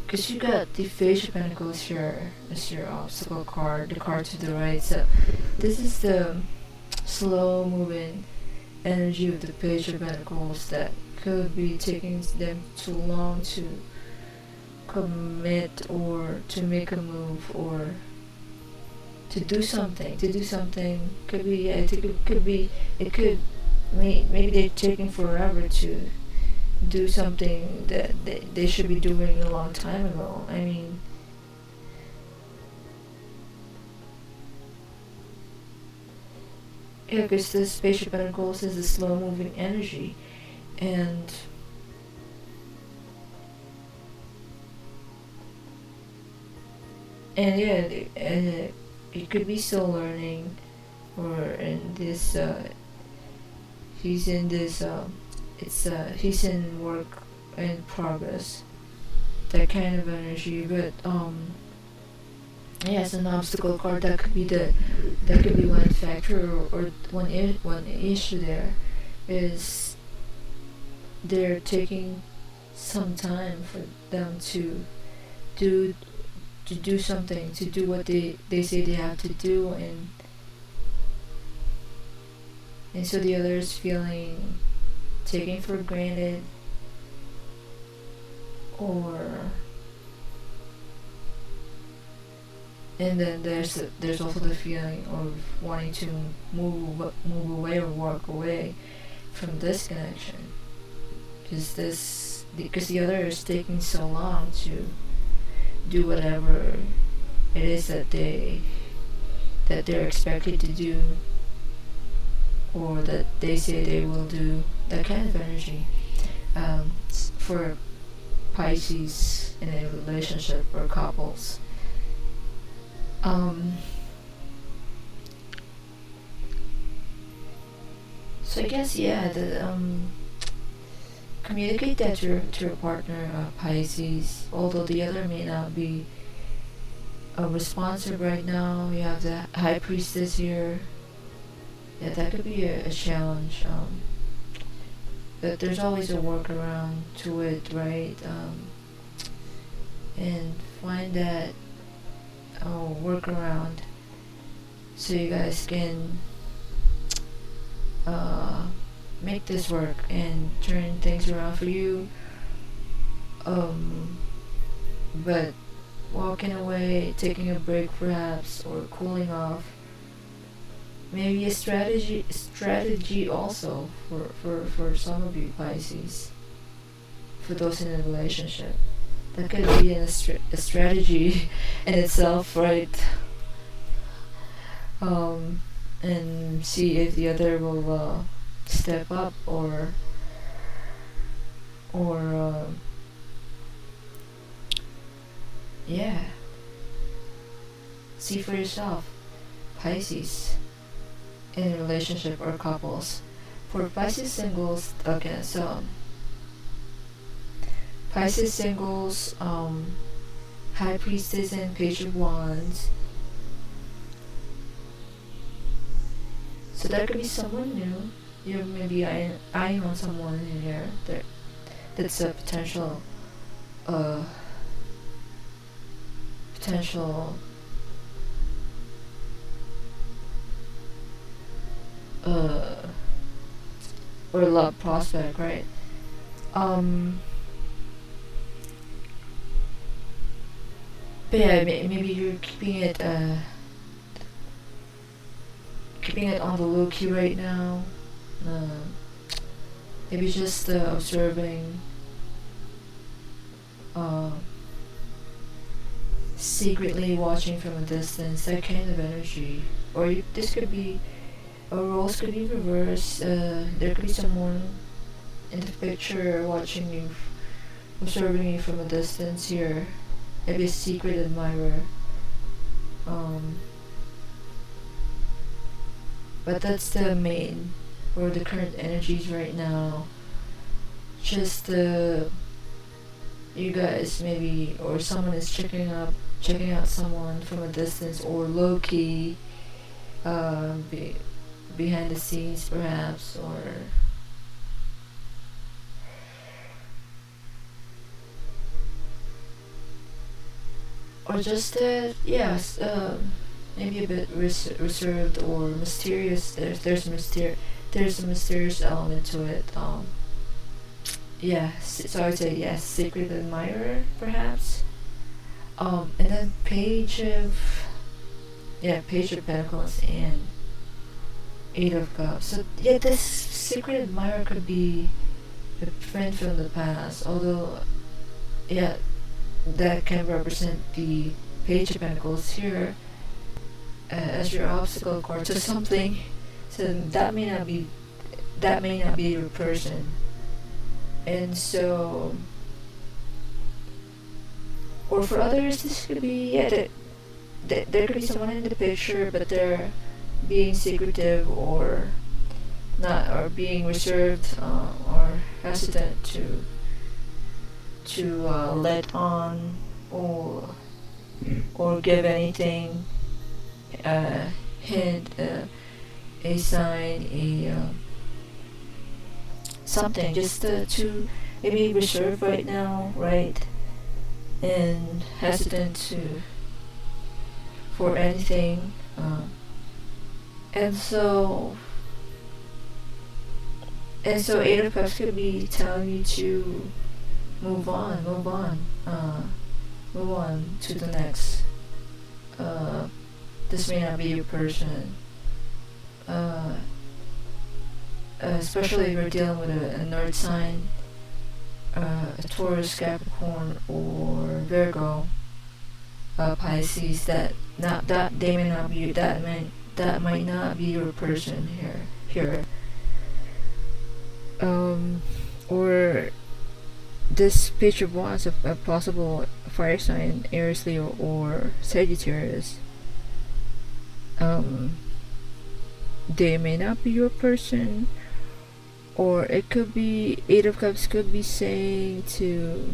because you got the Page of Pentacles here as your obstacle card, the card to the right. So this is the slow moving energy of the Page of Pentacles that could be taking them too long to commit, or to make a move, or to do something. Could be maybe they're taking forever to do something that they should be doing a long time ago. I mean, because this Page of Pentacles is a slow moving energy, and you could be still learning, or in this he's in this he's in work in progress, that kind of energy. But it's an obstacle card. That could be one factor, or one issue. There is they're taking some time for them to do something, to do what they say they have to do, and so the other is feeling taken for granted, and then there's also the feeling of wanting to move away or walk away from this connection, because the other is taking so long to do whatever it is that they're expected to do, or that they say they will do. That kind of energy for Pisces in a relationship or couples. So I guess, communicate that to your partner, Pisces. Although the other may not be responsive right now. You have the High Priestess here. Yeah, that could be a challenge. But there's always a workaround to it, right? And find that workaround so you guys can make this work and turn things around for you. But walking away, taking a break perhaps, or cooling off, maybe a strategy also for some of you Pisces, for those in a relationship. That could be a strategy in itself, right? And see if the other will step up or see for yourself, Pisces, in a relationship or couples. For Pisces singles, okay, so Pisces singles, High Priestess and Page of Wands. So that could be someone new. You maybe eyeing on someone in here that's a potential or love prospect, right? But yeah, maybe you're keeping it on the low key right now. Maybe just observing, secretly watching from a distance, that kind of energy. Or this could be, roles could be reversed. There could be someone in the picture watching you, observing you from a distance here. Maybe a secret admirer. But that's the main, or the current energies right now. Just you guys maybe, or someone is checking out someone from a distance, or low key, behind the scenes perhaps, or just maybe a bit reserved or mysterious. There's a mysterious element to it. So I'd say yes, secret admirer perhaps. And then Page of Pentacles and Eight of Cups. So yeah, this secret admirer could be a friend from the past. Although that can represent the Page of Pentacles here as your obstacle course or something. So that may not be your person. And so, or for others, this could be there could be someone in the picture, but they're being secretive or not, or being reserved, or hesitant to let on or give anything, hint, a sign, something, just to maybe reserved right now, right, and hesitant for anything, and so Eight of Cups could be telling you to move on to the next. This may not be your person. Especially if you're dealing with a North sign, a Taurus, Capricorn, or Virgo. Pisces, that not that they may not be that might not be your person here. Or this page of wands of a possible fire sign, Aries, Leo, or Sagittarius. They may not be your person, or it could be Eight of Cups could be saying to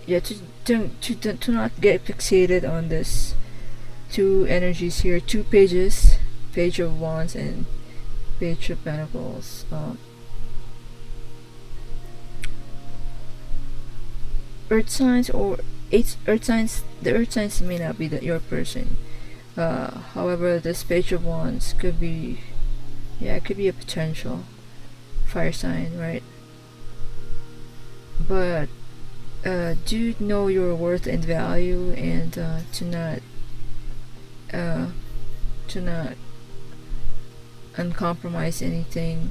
to not get fixated on this two energies here, two pages, Page of Wands and Page of Pentacles. Earth signs or earth signs, the earth signs may not be your person. However, this Page of Wands could be, yeah, it could be a potential fire sign, right? But do know your worth and value, and to not uncompromise anything,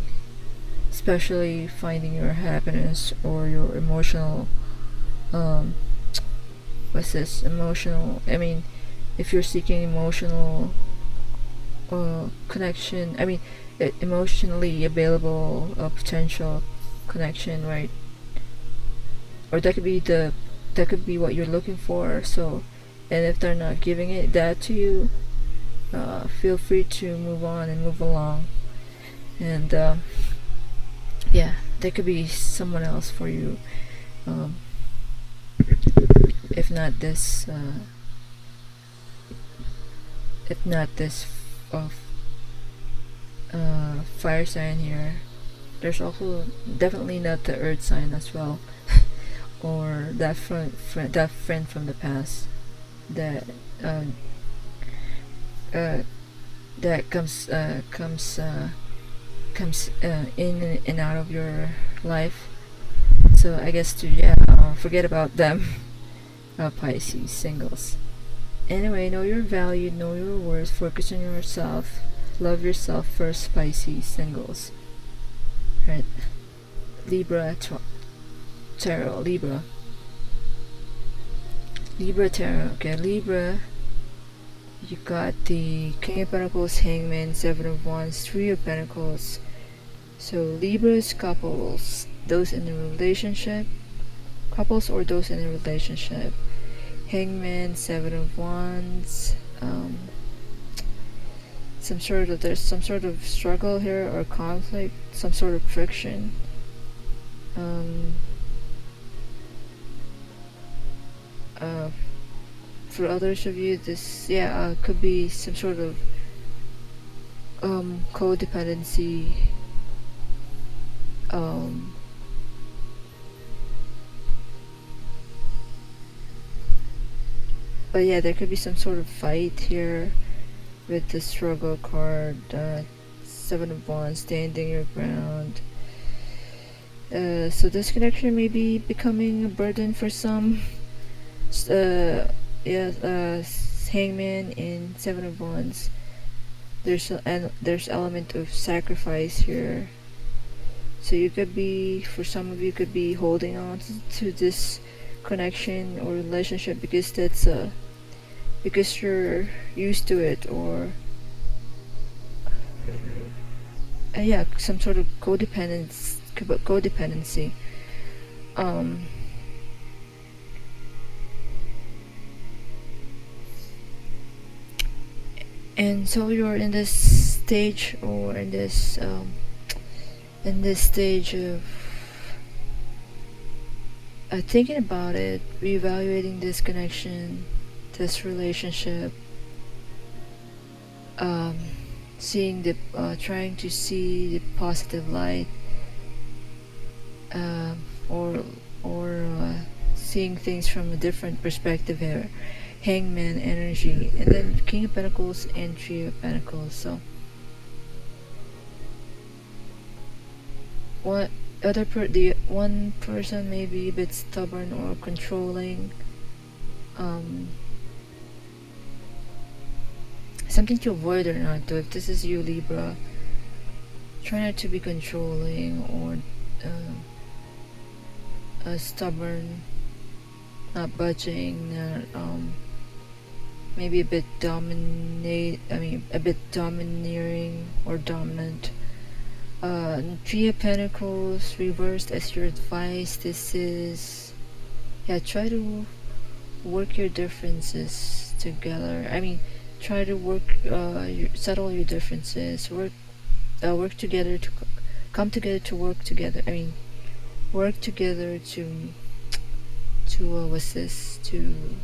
especially finding your happiness or your emotional I mean, if you're seeking emotional connection, I mean, emotionally available potential connection, right? Or that could be what you're looking for. So, and if they're not giving that to you, feel free to move on and move along. And yeah, there could be someone else for you. If not this fire sign here, there's also definitely not the earth sign as well. Or that friend from the past that comes in and out of your life. So I guess forget about them. Pisces singles. Anyway, know your value, know your worth, focus on yourself, love yourself first, Pisces singles. Right? Libra Tarot, Libra Tarot. Okay, Libra, you got the King of Pentacles, Hangman, Seven of Wands, Three of Pentacles. So Libra's couples, those in a relationship, couples or those in a relationship. Hangman, Seven of Wands. There's some sort of struggle here or conflict, some sort of friction. For others of you, this could be some sort of codependency. But yeah, there could be some sort of fight here with the struggle card. Seven of Wands, standing your ground. So this connection may be becoming a burden for some. Hangman and Seven of Wands. There's element of sacrifice here. So you could be, for some of you, could be holding on to this connection or relationship because that's because you're used to it, or some sort of codependency. And so you're in this stage, or in this stage of thinking about it, reevaluating this connection, this relationship, seeing trying to see the positive light, or seeing things from a different perspective here. Hangman energy, and then King of Pentacles and Three of Pentacles. So the one person may be a bit stubborn or controlling, something to avoid or not do. If this is you, Libra, try not to be controlling or stubborn. not budging, not maybe a bit a bit domineering or dominant. Three of Pentacles reversed as your advice. This is, yeah, try to work your differences together. I mean, try to settle your differences. Work together to come together to work together. I mean, work together to what's this, to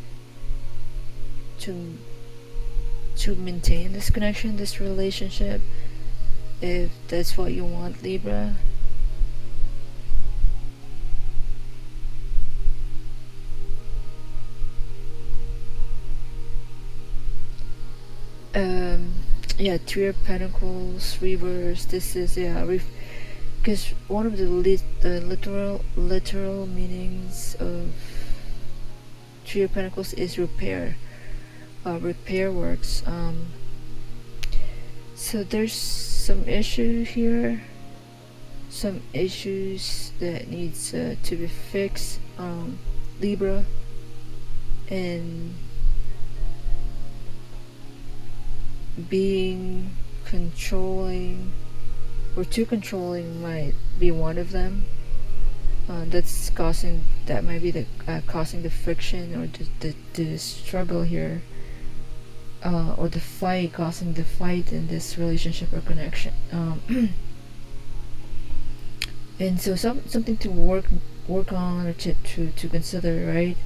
maintain this connection, this relationship, if that's what you want, Libra. Yeah, Three of Pentacles reverse. This is, yeah, because one of the literal meanings of Three of Pentacles is repair. Repair works. So there's some issue here, some issues that needs to be fixed, Libra, and being controlling or too controlling might be one of them. That might be the causing the friction or the struggle here, or the fight, causing the fight in this relationship or connection. And so something to work on or to consider, right?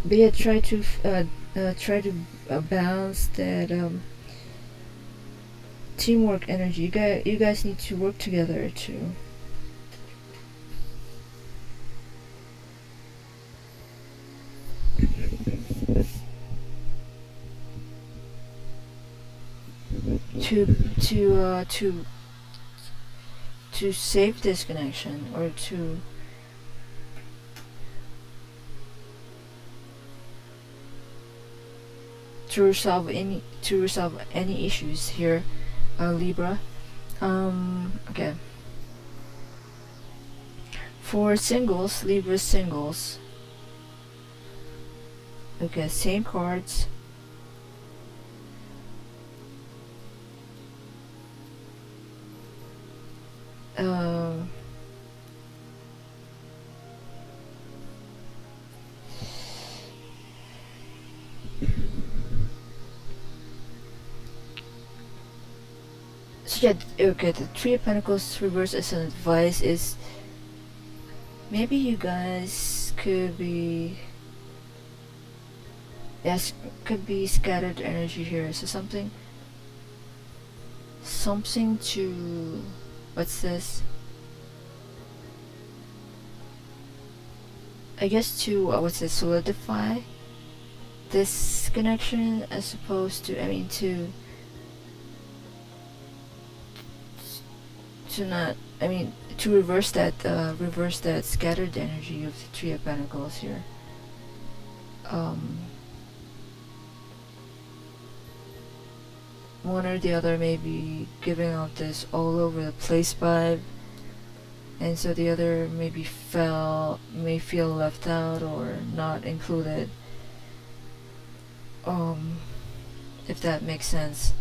But yeah, try to balance that teamwork energy. You guys need to work together to save this connection, or to resolve any issues here, Libra. Okay. For singles, Libra singles. Okay, same cards. So yeah, okay, the Three of Pentacles reverse as an advice is, maybe you guys could be, yes, could be scattered energy here. So something to, what's this, I guess to what's this, solidify this connection, as opposed to, I mean, to not, I mean, to reverse that scattered energy of the Three of Pentacles here. One or the other may be giving out this all over the place vibe, and so the other may feel left out or not included, if that makes sense.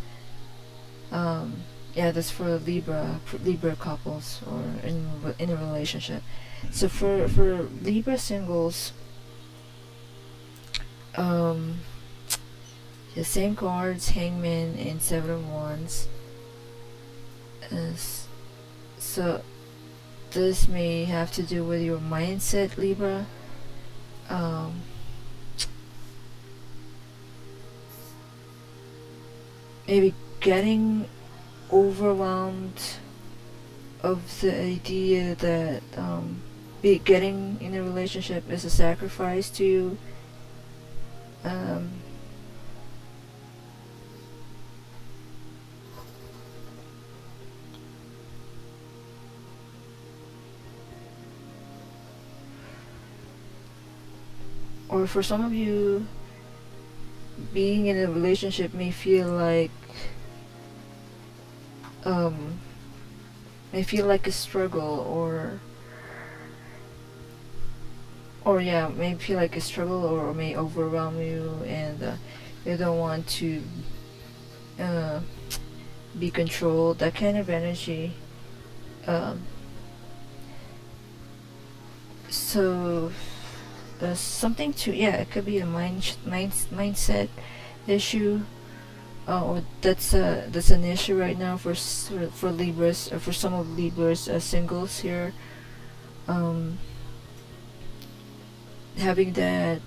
Yeah, that's for Libra couples, or in a relationship. So for Libra singles, the same cards, Hangman and Seven of Wands. So this may have to do with your mindset, Libra. Maybe getting overwhelmed of the idea that getting in a relationship is a sacrifice to you. Or for some of you, being in a relationship may feel like may feel like a struggle, or yeah, may feel like a struggle, or may overwhelm you, and you don't want to be controlled, that kind of energy. um, so something to, yeah, it could be a mindset issue, or that's an issue right now for Libras, for some of Libras singles here. um, Having that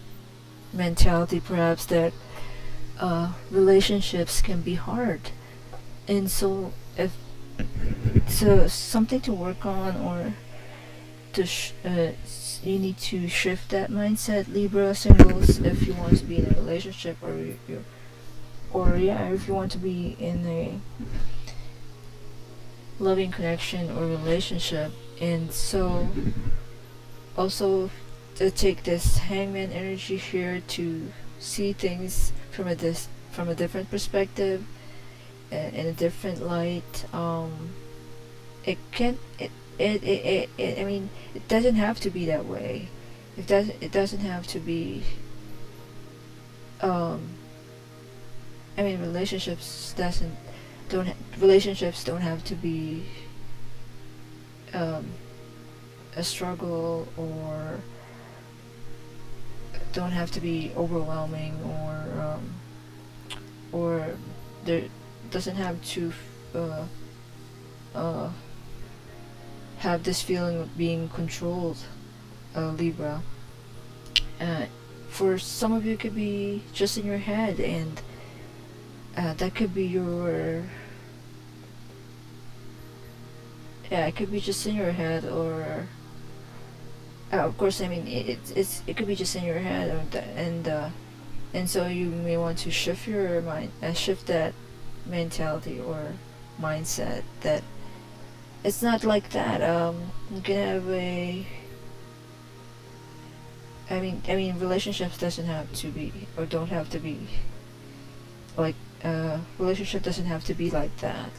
mentality perhaps that relationships can be hard, and so if so something to work on, or you need to shift that mindset, Libra singles, if you want to be in a relationship, or yeah, if you want to be in a loving connection or relationship. And so also to take this hangman energy here to see things from a different perspective, in a different light. It can I mean, it doesn't have to be that way. It doesn't have to be. I mean, relationships don't have to be a struggle, or don't have to be overwhelming, or there doesn't have to uh, have this feeling of being controlled, Libra. For some of you, it could be just in your head, and that could be your, yeah, it could be just in your head, or of course, I mean, it could be just in your head, and so you may want to shift your mind, shift that mentality or mindset, that it's not like that. You can have a, I mean, relationships doesn't have to be, or don't have to be like, relationship doesn't have to be like that.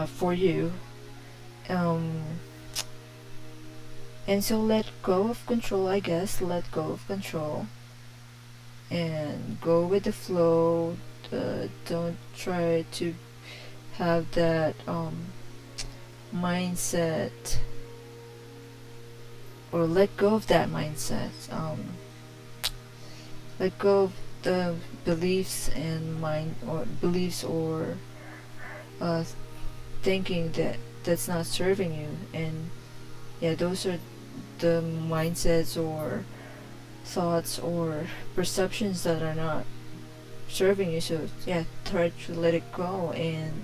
For you. And so let go of control, I guess. Let go of control and go with the flow. Don't try to have that mindset, or let go of that mindset. Let go of the beliefs and beliefs, or thinking that's not serving you. And yeah, those are the mindsets or thoughts or perceptions that are not serving you. So yeah, try to let it go, and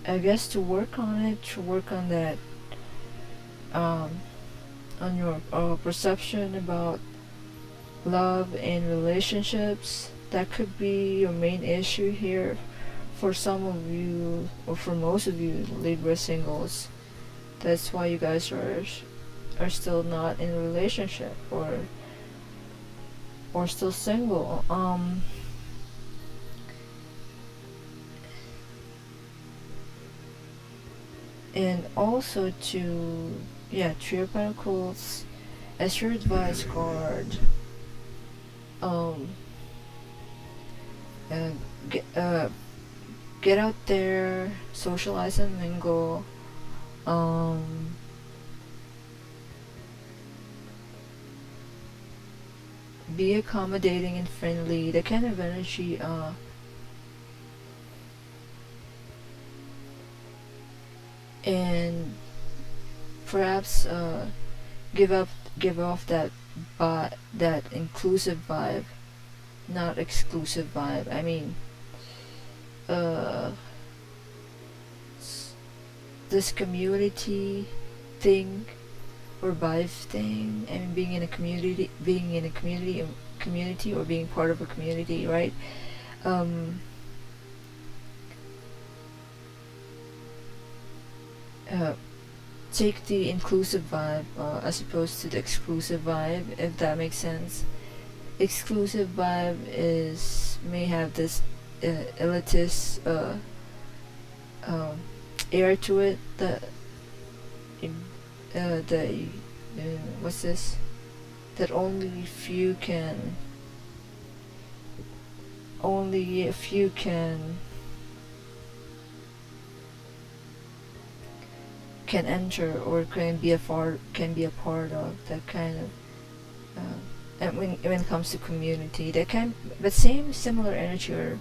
I guess to work on it, to work on that, on your perception about love and relationships. That could be your main issue here for some of you, or for most of you Libra singles. That's why you guys are still not in a relationship, or still single. And also to, yeah, Three of Pentacles as your advice card. And get out there, socialize and mingle. Be accommodating and friendly. That kind of energy. And perhaps give off that inclusive vibe, not exclusive vibe. I mean, this community thing, or vibe thing. I mean, being in a community, or being part of a community, right? Take the inclusive vibe as opposed to the exclusive vibe, if that makes sense. exclusive vibe is may have this elitist um, air to it that the what's this, that only a few can enter or can be a part of that kind of and when it comes to community, that kind, but similar energy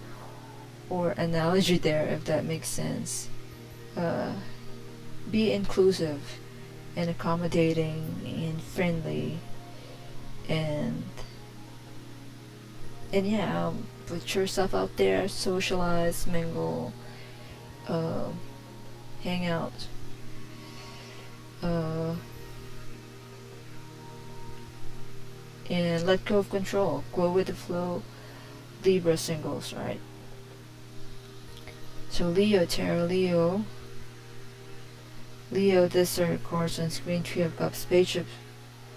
or analogy there, if that makes sense. Be inclusive and accommodating and friendly, and yeah, put yourself out there, socialize, mingle, hang out, and let go of control, go with the flow. Libra singles, right? So Leo tarot, Leo, this are cards on screen: Three of Cups, Page of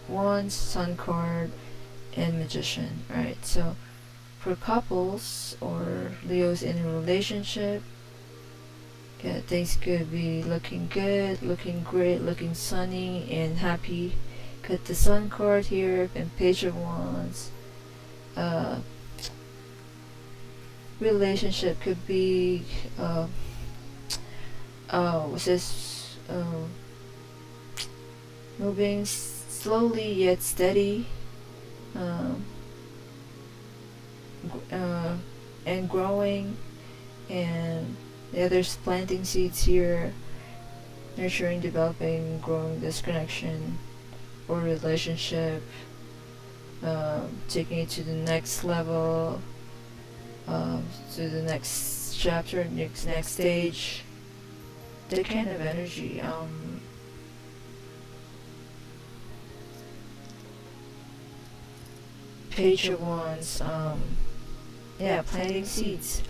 Wands, Sun card, and Magician, right? So for couples or Leos in a relationship, yeah, things could be looking good, looking great, looking sunny and happy. Got the Sun card here and Page of Wands. Relationship could be what's this? Moving slowly yet steady, and growing, and yeah, there's planting seeds here, nurturing, developing, growing this connection or relationship, taking it to the next level, to the next chapter, next stage. That kind of energy. Page of Wands. Yeah, planting seeds.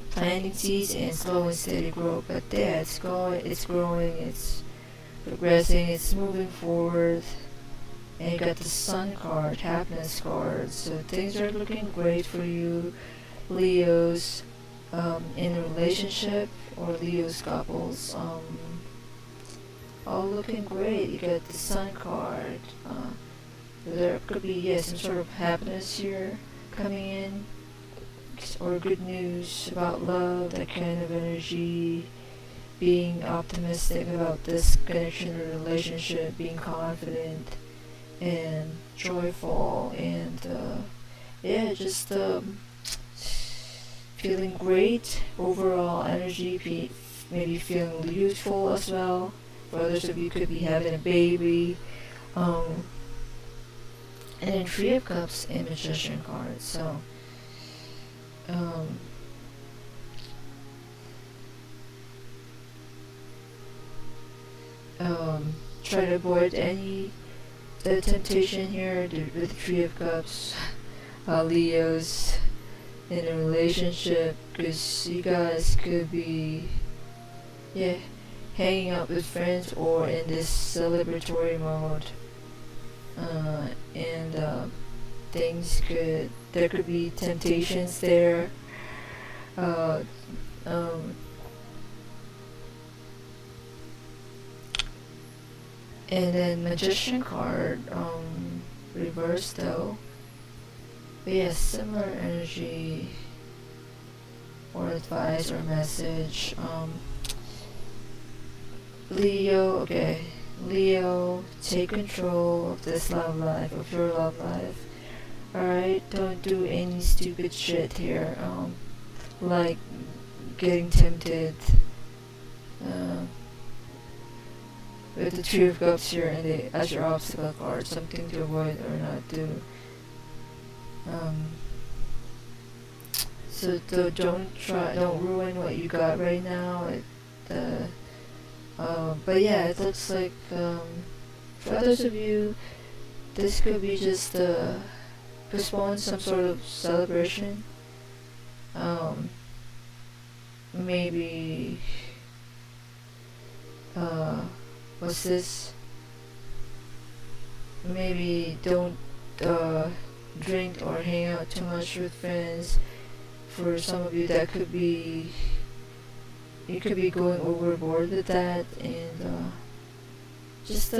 Planting seeds and slow and steady growth. But yeah, it's growing, it's progressing, it's moving forward. And you got the Sun card, Happiness card. So things are looking great for you, Leos, in a relationship, or Leos couples. All looking great. You got the Sun card. There could be some sort of happiness here coming in, or good news about love, that kind of energy. Being optimistic about this connection or relationship, being confident and joyful, and just feeling great overall energy, maybe feeling youthful as well. For others of you, could be having a baby, and then Three of Cups and Magician card. So try to avoid any temptation here with Three of Cups, Leos in a relationship, because you guys could be hanging out with friends or in this celebratory mode, and there could be temptations there. And then Magician card, reversed though. But yeah, similar energy or advice or message. Leo, take control of this love life, of your love life. Alright, don't do any stupid shit here, like getting tempted, with the Three of Cups here and as your obstacle card, something to avoid or not do. So don't ruin what you got right now. But yeah, it looks like for others of you, this could be just postpone some sort of celebration. Maybe what's this? maybe don't drink or hang out too much with friends. For some of you, that could be, you could be going overboard with that, and just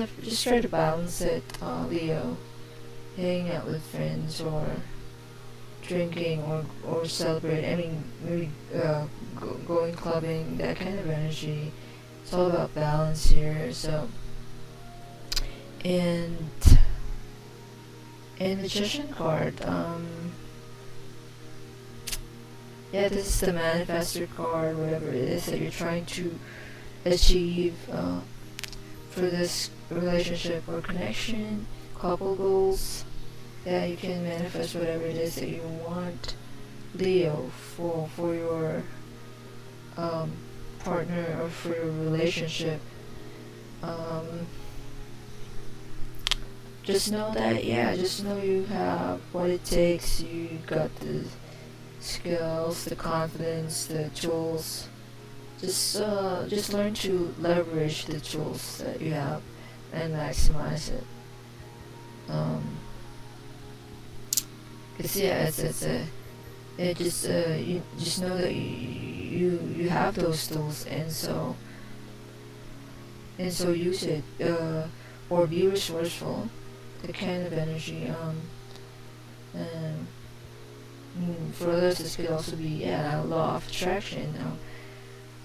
try to balance it, Leo. Hanging out with friends or drinking or celebrating. I mean, maybe going clubbing, that kind of energy. It's all about balance here. So, and Magician card. Yeah, this is the manifestor card, whatever it is that you're trying to achieve for this relationship or connection, couple goals. Yeah, you can manifest whatever it is that you want, Leo, for your partner or for your relationship. Just know that, just know you have what it takes. You got the skills, the confidence, the tools. Just learn to leverage the tools that you have and maximize it. You just know that you have those tools, and so use it, or be resourceful. The kind of energy. And for others, this could also be law of attraction.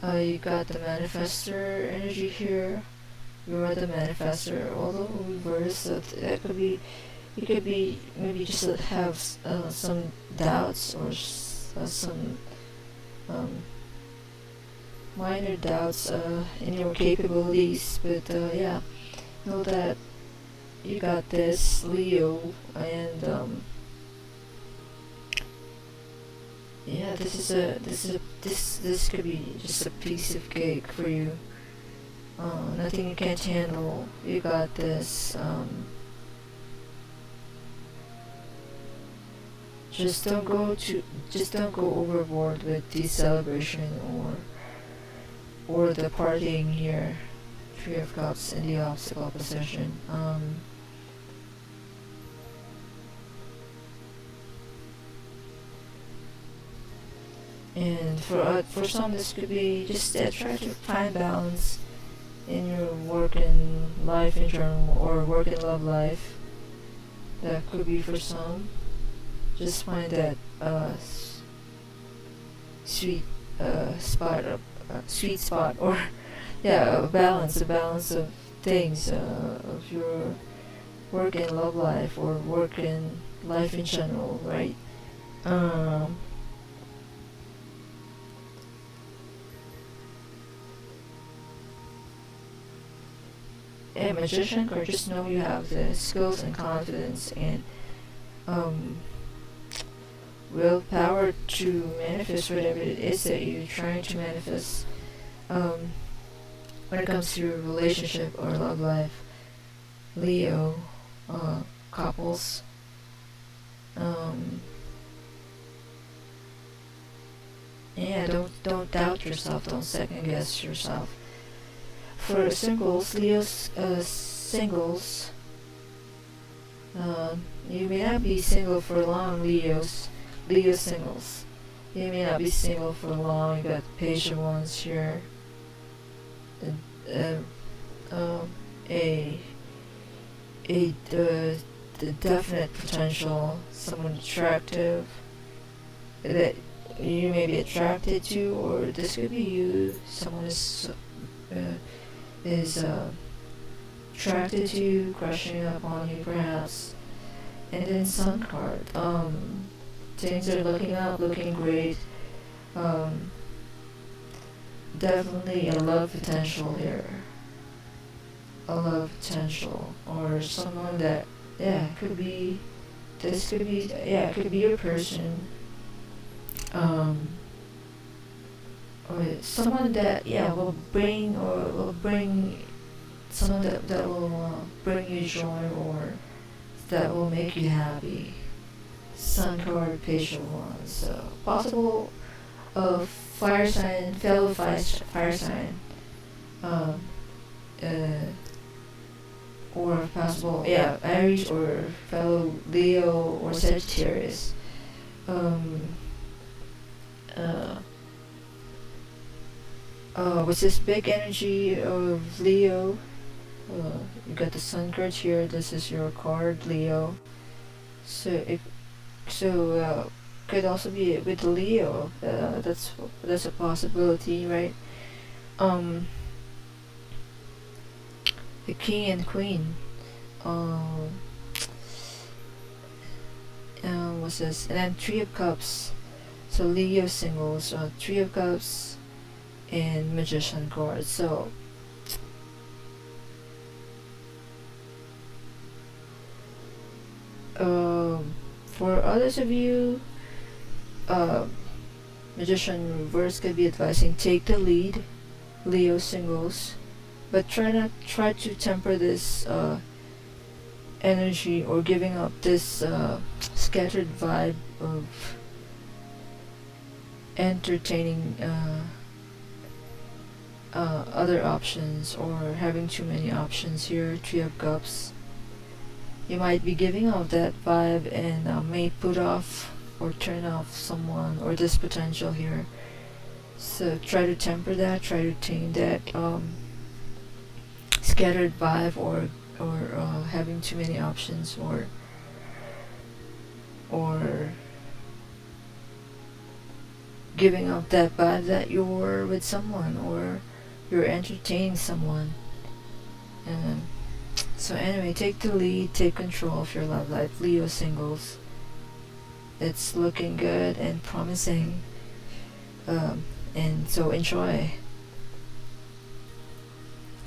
You got the manifestor energy here. You are the manifestor, although reverse. That could be. You could be maybe just have some doubts or some minor doubts in your capabilities, but know that you got this, Leo, and this could be just a piece of cake for you. Nothing you can't handle. You got this. Just don't go overboard with the celebration or the partying here. Three of Cups in the obstacle position. And for some, this could be just try to find balance in your work and life in general, or work and love life. That could be for some. Just find that sweet spot, or a balance of things, of your work and love life, or work and life in general, right? Magician card, just know you have the skills and confidence and willpower to manifest whatever it is that you're trying to manifest when it comes to your relationship or love life, Leo, couples. Don't doubt yourself, don't second guess yourself. For singles, Leo's singles, you may not be single for long, Leo singles. You may not be single for long. You got patient ones here. The definite potential, someone attractive that you may be attracted to, or this could be you. Someone is attracted to you, crushing upon you, perhaps. And then Sun card. Things are looking up, looking great. Definitely a love potential here. A love potential, or someone that could be. This could be it could be your person. Or someone that will bring someone that will bring you joy, or that will make you happy. Sun card, patient ones. Possible of fire sign, fellow fire sign. or possible, yeah, Aries or fellow Leo or Sagittarius. Uh, with this big energy of Leo, you got the Sun card here. This is your card, Leo. So could also be with Leo. That's a possibility, right? The King and Queen. What's this? And then Three of Cups. So Leo singles, Three of Cups, and Magician card. So for others of you, Magician reverse could be advising take the lead, Leo singles, but try to temper this energy or giving up this scattered vibe of entertaining other options or having too many options here. Three of Cups. You might be giving off that vibe and may put off or turn off someone or this potential here. So try to temper that, try to tame that scattered vibe or having too many options or giving up that vibe that you're with someone or you're entertaining someone. So anyway, take the lead, take control of your love life, Leo singles. It's looking good and promising, and so enjoy.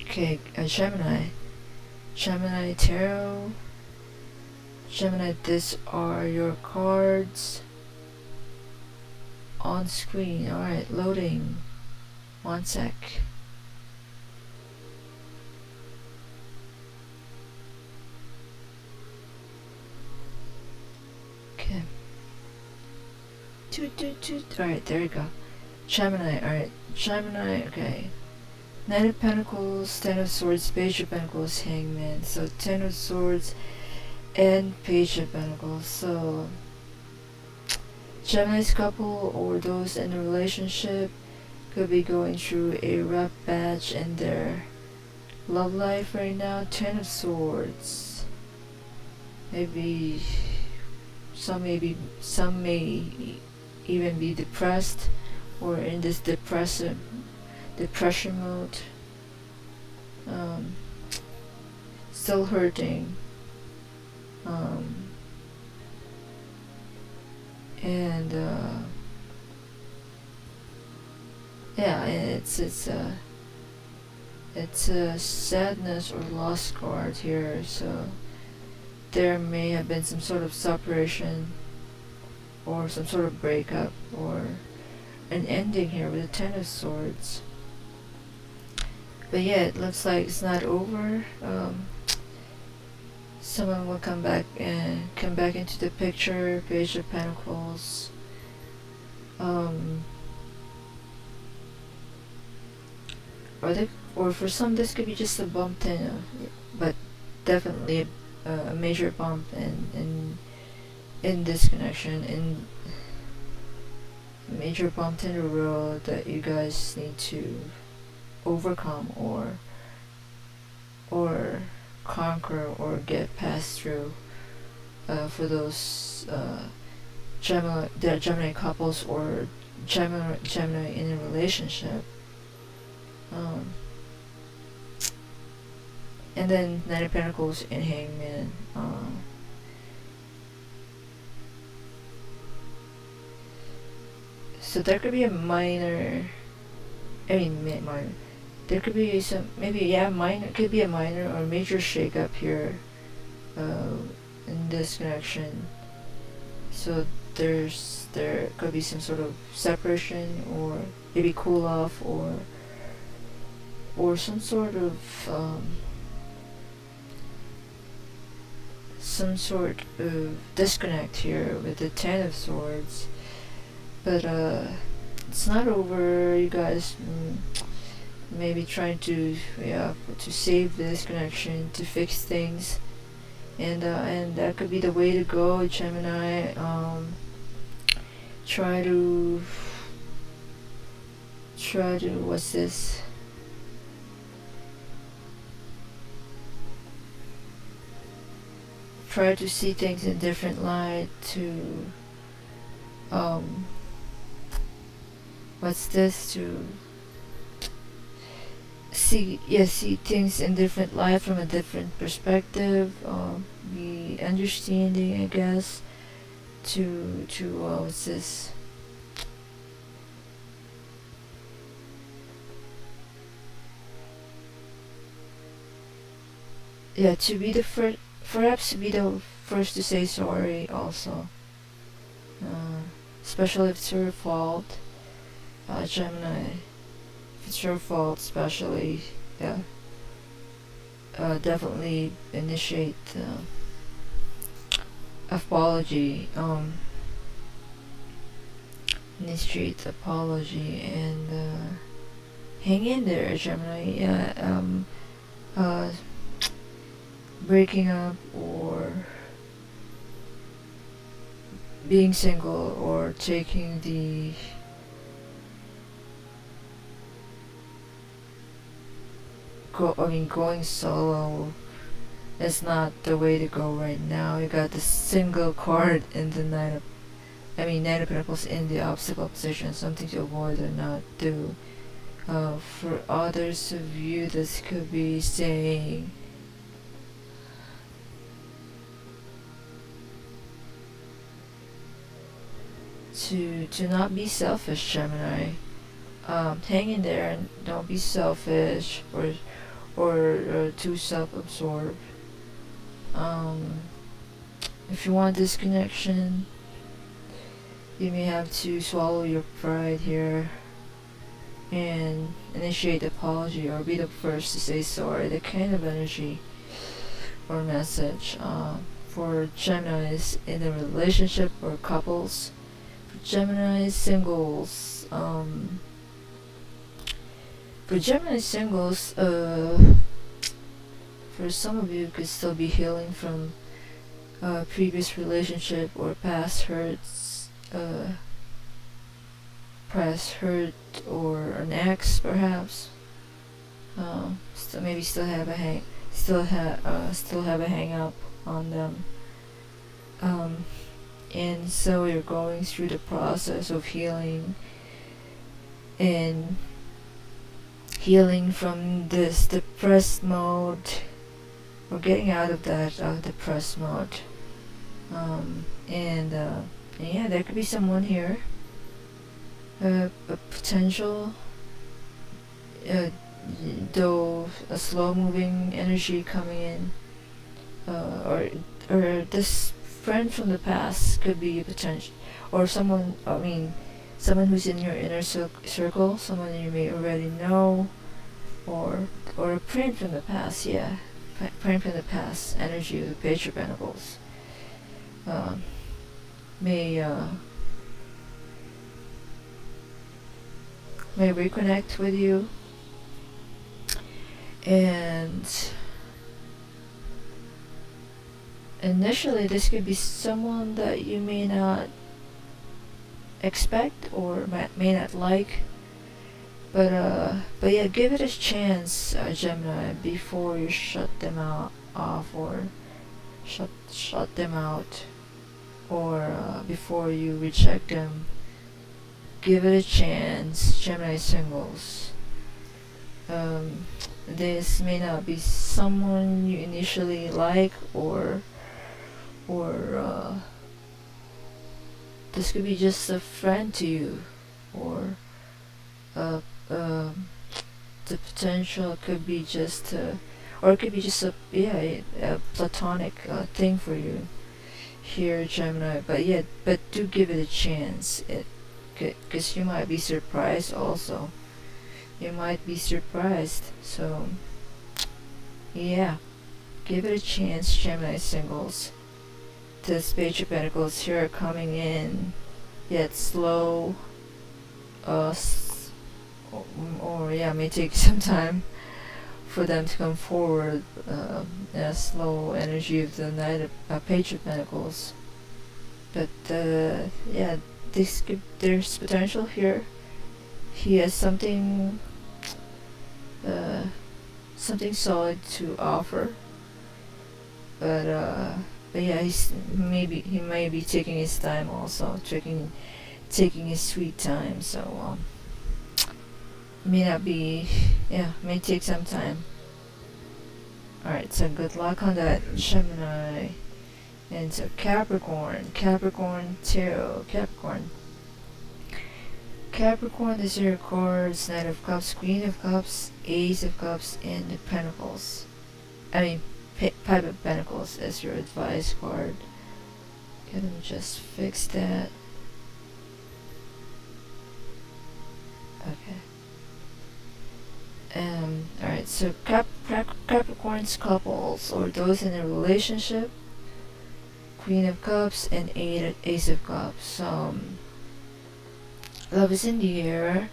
Okay, Gemini Tarot. Gemini, these are your cards on screen. Alright, loading. 1 sec. Okay. Alright, there you go. Gemini, alright. Gemini, okay. Knight of Pentacles, Ten of Swords, Page of Pentacles, Hangman. So Ten of Swords and Page of Pentacles. So Gemini's couple or those in a relationship could be going through a rough patch in their love life right now. Ten of Swords. Maybe some may even be depressed or in this depression mode, still hurting, and yeah, it's a sadness or loss card here. So there may have been some sort of separation or some sort of breakup or an ending here with the Ten of Swords. But yeah, it looks like it's not over. Someone will come back into the picture. Page of Pentacles. Or for some this could be just a bump in, but definitely a major bump in this connection, in a major bump in the road that you guys need to overcome or conquer or get past through, for those Gemini couples or Gemini in a relationship. And then Nine of Pentacles and Hangman. So there could be a minor, there could be some, minor, could be a minor or major shake-up here in this connection. So there could be some sort of separation or maybe cool off or some sort of disconnect here with the Ten of Swords. But it's not over, you guys. maybe trying to save this connection, to fix things, and that could be the way to go, Gemini. Try to what's this? Try to see things in different light, to what's this, to see things in different light, from a different perspective, be understanding, I guess, to what's this, to be the first, perhaps to be the first to say sorry also, especially if it's your fault, Gemini. If it's your fault, especially, definitely initiate apology. Initiate apology, and hang in there, Gemini. Breaking up, or being single, or taking the going solo is not the way to go right now. You got the single card in the Nine of Pentacles in the obstacle position, something to avoid or not do. For others of you, this could be saying to not be selfish, Gemini. Hang in there and don't be selfish, or too self-absorbed. If you want this connection, you may have to swallow your pride here and initiate apology, or be the first to say sorry. The kind of energy or message for Geminis in a relationship or couples. For Gemini singles, for Gemini singles, for some of you could still be healing from previous relationship or past hurts, or an ex, perhaps. Still have a hang up on them. And so you're going through the process of healing, and healing from this depressed mode, or getting out of that depressed mode. There could be someone here, a potential, though a slow-moving energy coming in, or this friend from the past could be a potential, or someone who's in your inner circle, someone you may already know, or a friend from the past, friend from the past, energy of the Page of Pentacles, may reconnect with you, and initially this could be someone that you may not expect or may not like, but give it a chance, Gemini, before you shut them off, or shut them out, or before you reject them. Give it a chance, Gemini singles. This may not be someone you initially like, or this could be just a friend to you, or the potential could be just or it could be just a platonic thing for you here, Gemini. But do give it a chance, because you might be surprised also. You might be surprised. So give it a chance, Gemini singles. This Page of Pentacles here coming in, yet slow, or yeah, may take some time for them to come forward. A slow energy of the Knight of Page of Pentacles. But yeah, there's potential here. He has something something solid to offer. But yeah, he may be taking his time also, taking his sweet time. So may not be, yeah, may take some time. Alright, so good luck on that, Gemini. And so Capricorn, Tarot, Capricorn, the zero cards, Knight of Cups, Queen of Cups, Ace of Cups, and the Pentacles. I mean, Five of Pentacles as your advice card. Okay, let me just fix that. Okay. Alright, so Capricorn's couples, or those in a relationship, Queen of Cups and Ace of Cups. Love is in the air.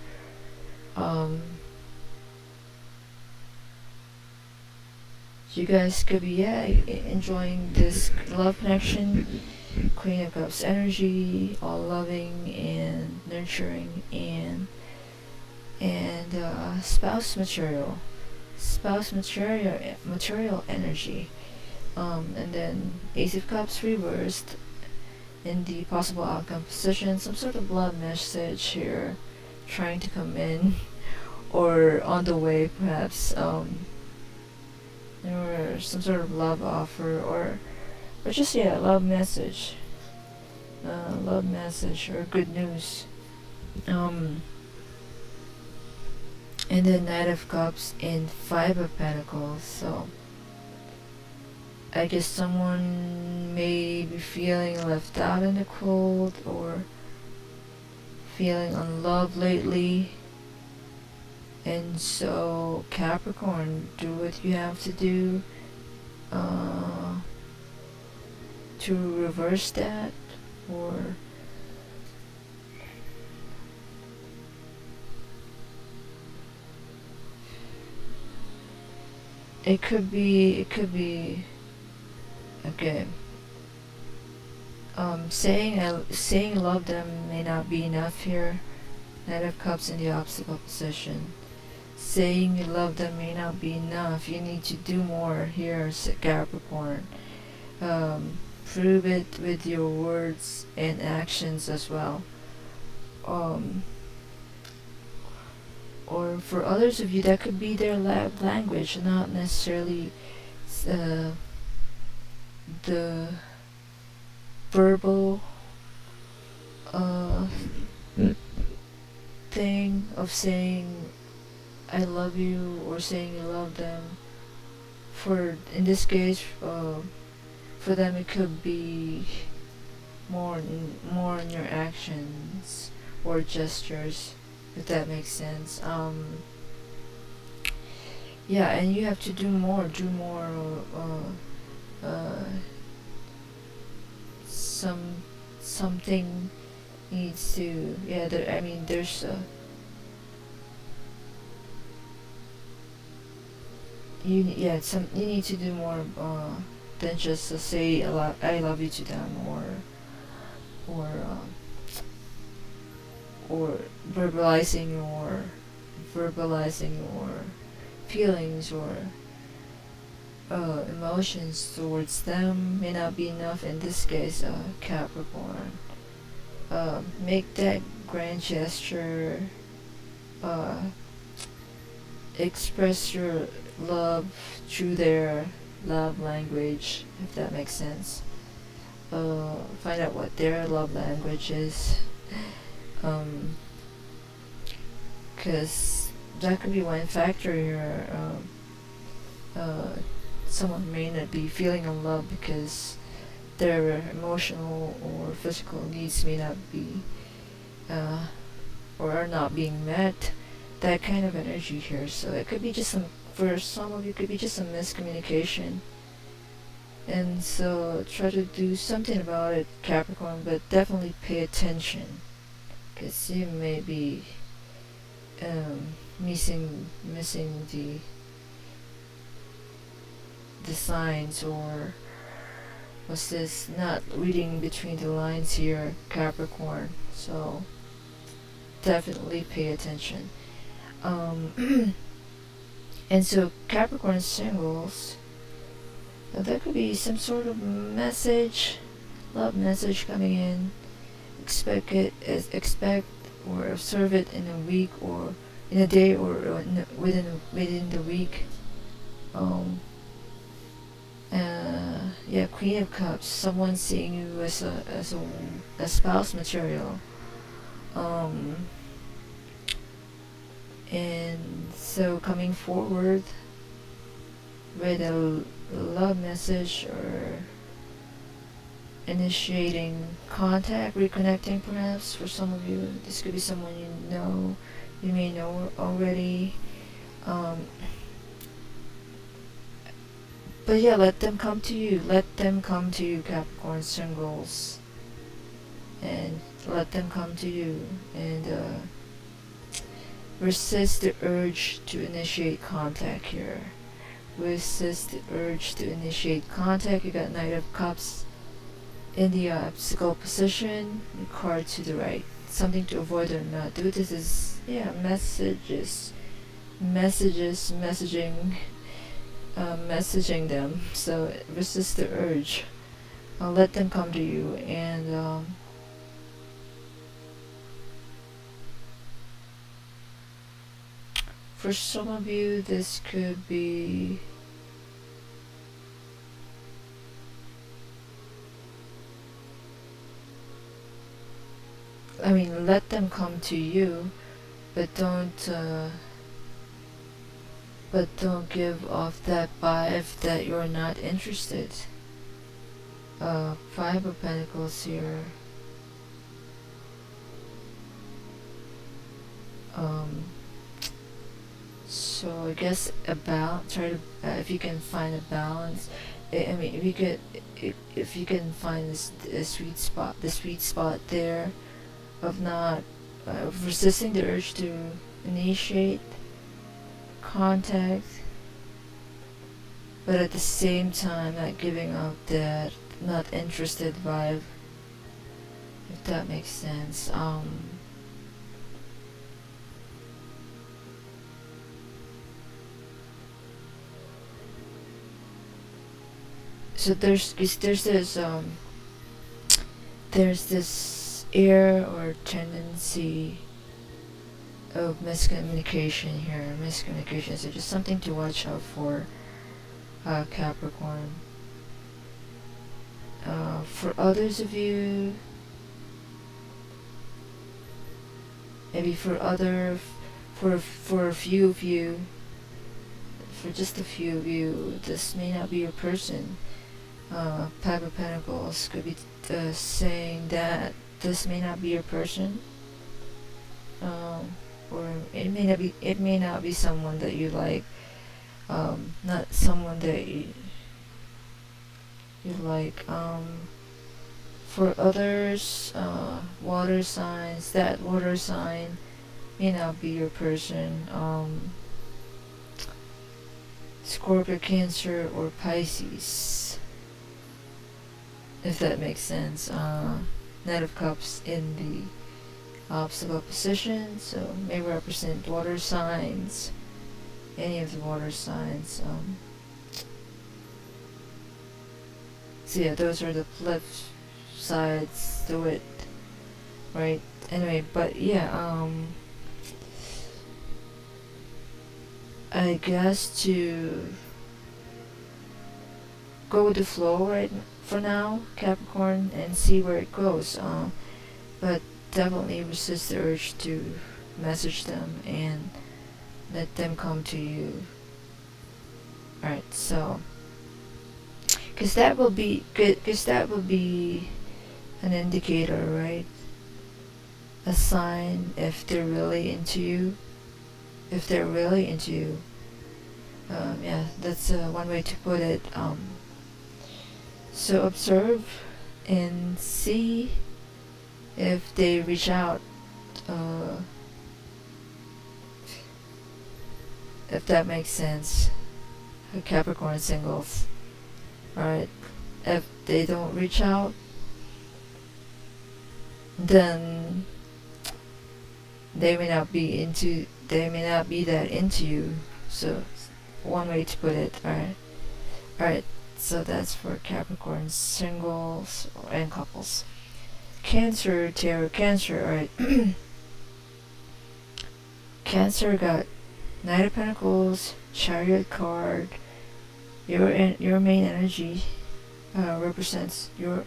You guys could be enjoying this love connection. Queen of Cups energy, all loving and nurturing, and spouse material energy. And then Ace of Cups reversed in the possible outcome position. Some sort of love message here trying to come in, or on the way perhaps, or some sort of love offer, or just love message, or good news. And then Knight of Cups and Five of Pentacles. So I guess someone may be feeling left out in the cold, or feeling unloved lately. And so Capricorn, do what you have to do to reverse that, or it could be okay. Saying love them may not be enough here. Knight of Cups in the opposite position. Saying you love them may not be enough. You need to do more here, Capricorn. Prove it with your words and actions as well. Or for others of you, that could be their language, not necessarily the verbal thing of saying I love you, or saying you love them. In this case, for them it could be more in your actions or gestures, if that makes sense. Yeah, and you have to do more. Something needs to. Yeah, there's. You need to do more than just say I love you to them, or verbalizing your feelings or emotions towards them may not be enough in this case, Capricorn. Make that grand gesture, express your love through their love language, if that makes sense. Find out what their love language is, because that could be one factor here. Someone may not be feeling in love because their emotional or physical needs may not be or are not being met. That kind of energy here. So it could be just for some of you, could be just some miscommunication. And so try to do something about it, Capricorn, but definitely pay attention, because you may be missing the signs, or was this not reading between the lines here, Capricorn? So definitely pay attention. And so Capricorn singles, that could be some sort of message, love message coming in. Expect or observe it in a week, or in a day, or within the week. Yeah, Queen of Cups, someone seeing you as a spouse material. And so coming forward with a love message, or initiating contact, reconnecting perhaps for some of you. This could be someone you may know already. But yeah, let them come to you. Let them come to you, Capricorn singles. And let them come to you. And resist the urge to initiate contact here. Resist the urge to initiate contact. You got Knight of Cups in the obstacle position. The card to the right. Something to avoid or not do. This is, yeah, messaging them. So resist the urge. Let them come to you. And for some of you, this could be let them come to you, but don't give off that vibe that you're not interested. Five of Pentacles here. So I guess try to if you can find a balance. If you can find the sweet spot there of not resisting the urge to initiate contact, but at the same time not giving up that not interested vibe, if that makes sense. So there's this air or tendency of miscommunication here. Miscommunication, so just something to watch out for, Capricorn. For others of you, maybe for a few of you, for just a few of you, this may not be your person. Five of Pentacles could be saying that this may not be your person, or it may not be someone that you like, not someone that you like. For others, water signs, that water sign may not be your person. Scorpio, Cancer, or Pisces, if that makes sense. Knight of Cups in the obstacle position, so may represent water signs, any of the water signs. So yeah, those are the flip sides to it, right? Anyway, but yeah, I guess to go with the flow right for now, Capricorn, and see where it goes. But definitely resist the urge to message them and let them come to you. Alright, so because that will be an indicator, right? A sign if they're really into you. If they're really into you. Yeah, that's one way to put it. So observe and see if they reach out if that makes sense. Capricorn singles. Alright, if they don't reach out, then they may not be that into you. So one way to put it. Alright, so that's for Capricorn singles and couples. Cancer, tarot, Cancer. Alright. Cancer got Knight of Pentacles, Chariot card. Your main energy represents your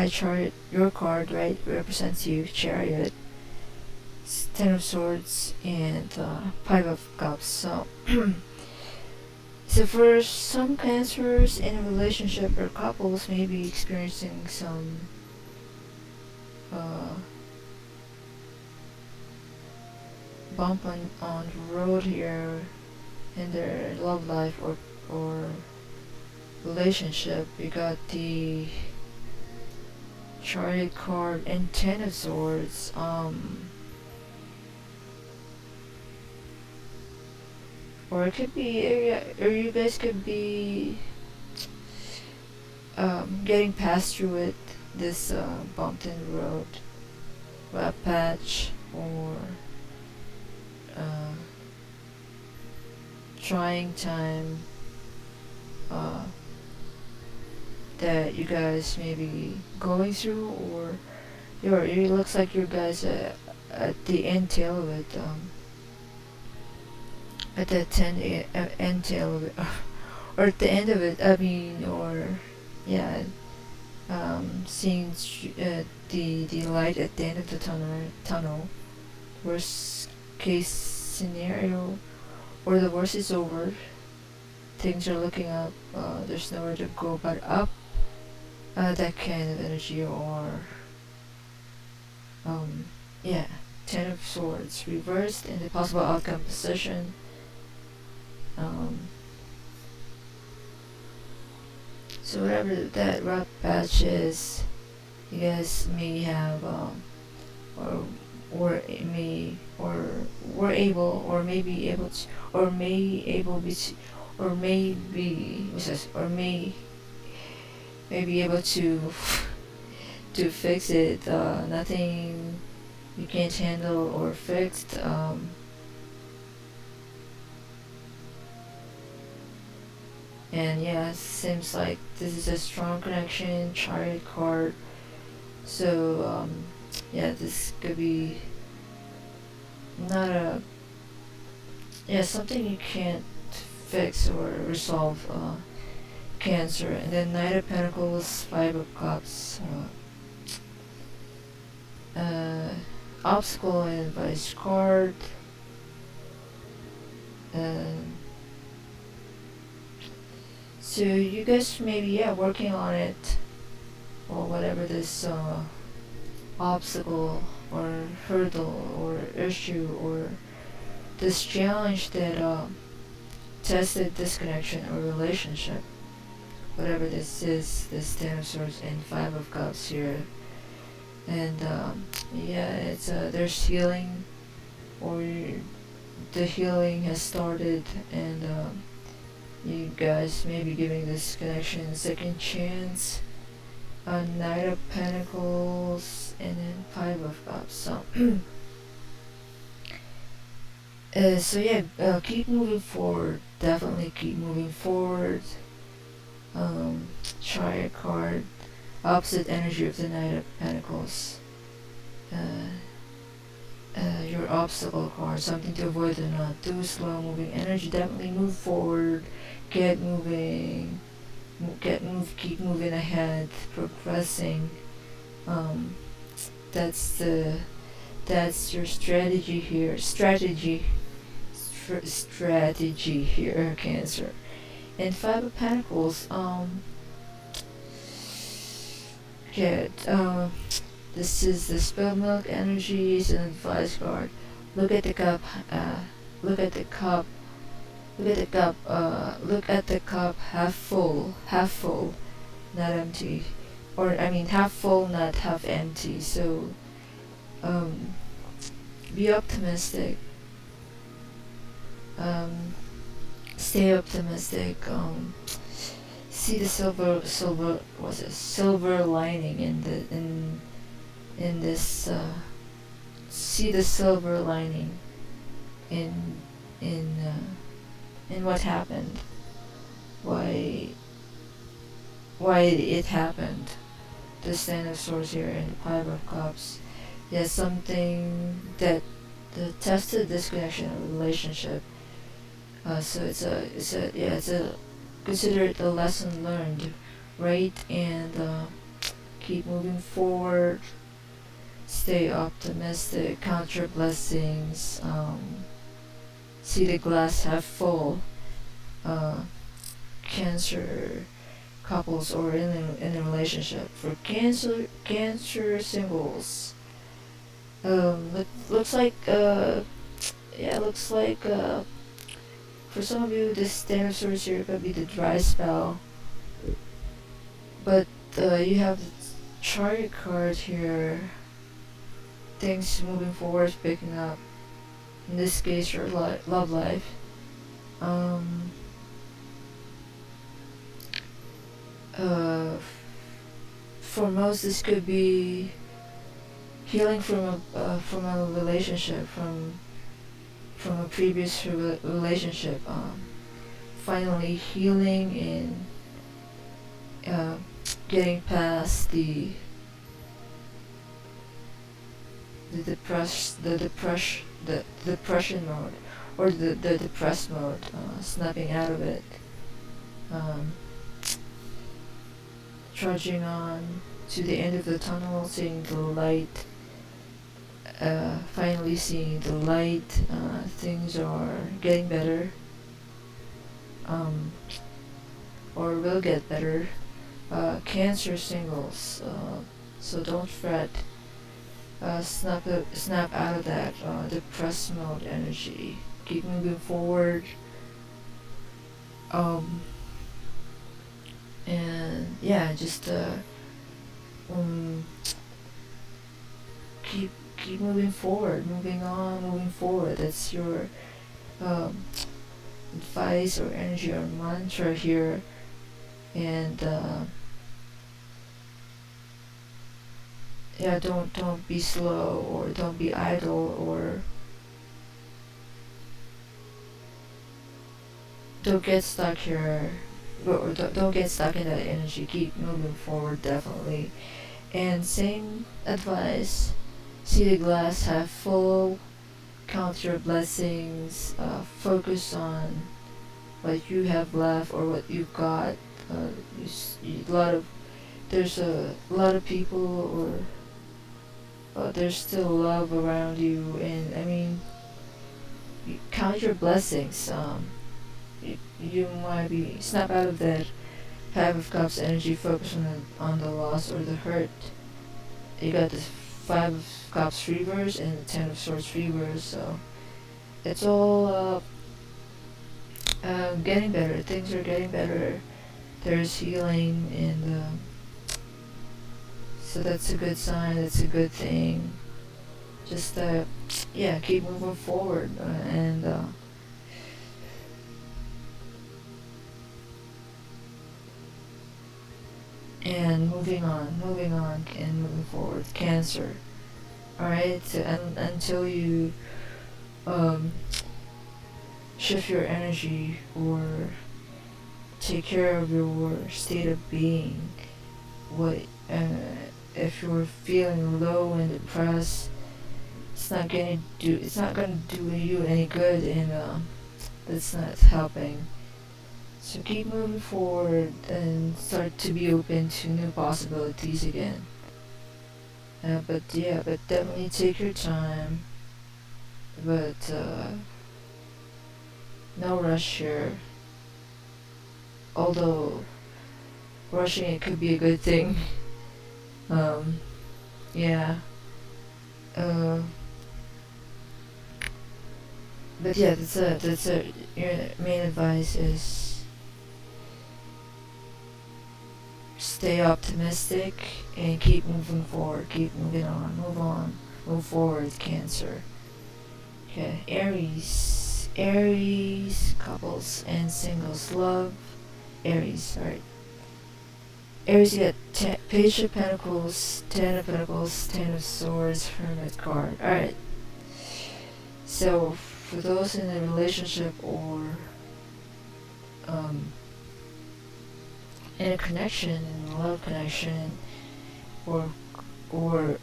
Chariot. Your card, right, represents you, Chariot. Ten of Swords and Five of Cups. So, so for some Cancers in a relationship or couples, may be experiencing some bump on the road here in their love life or relationship. You got the Chariot card and Ten of Swords. Or it could be, or you guys could be getting past through it, this bumped in the road, rough patch, or trying time that you guys may be going through, or it looks like you guys at the end tail of it, at the end tail of it, or at the end of it, I mean, or yeah, seeing the light at the end of the tunnel. Worst case scenario, or the worst is over, things are looking up, there's nowhere to go but up, that kind of energy. Or yeah, Ten of Swords reversed in the possible outcome position. So whatever that rough patch is, you guys may have or may be able to to fix it. Nothing you can't handle or fixed. And yeah, seems like this is a strong connection, Chariot card. So yeah, this could be not something you can't fix or resolve, Cancer. And then Knight of Pentacles, Five of Cups, obstacle and advice card. So you guys may be working on it, or whatever this obstacle or hurdle or issue or this challenge that tested this connection or relationship, whatever this is, this Ten of Swords and Five of Cups here. And yeah, it's there's healing, or the healing has started, and you guys may be giving this connection a second chance. Knight of Pentacles and then Five of Cups. So so yeah, keep moving forward. Definitely keep moving forward. Chariot card, opposite energy of the Knight of Pentacles. Your obstacle card, something to avoid or not do. Slow moving energy. Definitely move forward. Get moving. Keep moving ahead, progressing. That's your strategy here. Strategy here, Cancer. And Five of Pentacles. This is the Spilled Milk energies and advice card. Look at the cup. Look at the cup. Look at the cup half full, not empty. Or I mean half full, not half empty. So be optimistic. stay optimistic. See the silver lining in this. See the silver lining in in what happened. Why it happened. The Ten of Swords here and the Five of Cups. Yeah, something that tested this connection or relationship. So it's a consider it a lesson learned, right? And keep moving forward. Stay optimistic. Count your blessings. See the glass half full. Cancer couples or in a relationship. For cancer singles, looks like for some of you this Ten of Swords here could be the dry spell, but you have the Chariot card here. Things moving forward, picking up. In this case, your love life. For most, this could be healing from a relationship, from a previous relationship. Finally healing and getting past the depression mode or the depressed mode, snapping out of it. Trudging on to the end of the tunnel, seeing the light, finally seeing the light. Things are getting better, or will get better. Cancer singles, so don't fret. Snap out of that depressed mode energy. Keep moving forward. And yeah, just keep moving forward, moving on, moving forward. That's your advice or energy or mantra here. And yeah, don't be slow or don't be idle or don't get stuck here. Or don't get stuck in that energy. Keep moving forward, definitely. And same advice: see the glass half full, count your blessings, focus on what you have left or what you've got. There's a lot of people, or there's still love around you, and I mean, count your blessings. You might be snap out of that Five of Cups energy, focus on the loss or the hurt. You got the Five of Cups reverse and the Ten of Swords reverse, so it's all getting better. Things are getting better. There's healing, and so that's a good sign. That's a good thing. Just yeah, keep moving forward and moving on and moving forward. Cancer. Alright, so, until you shift your energy or take care of your state of being. If you're feeling low and depressed, it's not gonna do you any good, and that's not helping. So keep moving forward and start to be open to new possibilities again. But definitely take your time. But no rush here. Although rushing it could be a good thing. Yeah. But yeah, that's your main advice is stay optimistic and keep moving forward, keep moving on, move forward, Cancer. Okay, Aries. Aries, couples and singles love. Aries, alright. Aries, you got Page of Pentacles, Ten of Pentacles, Ten of Swords, Hermit card. Alright. So, for those in a relationship or in a connection, in a love connection, or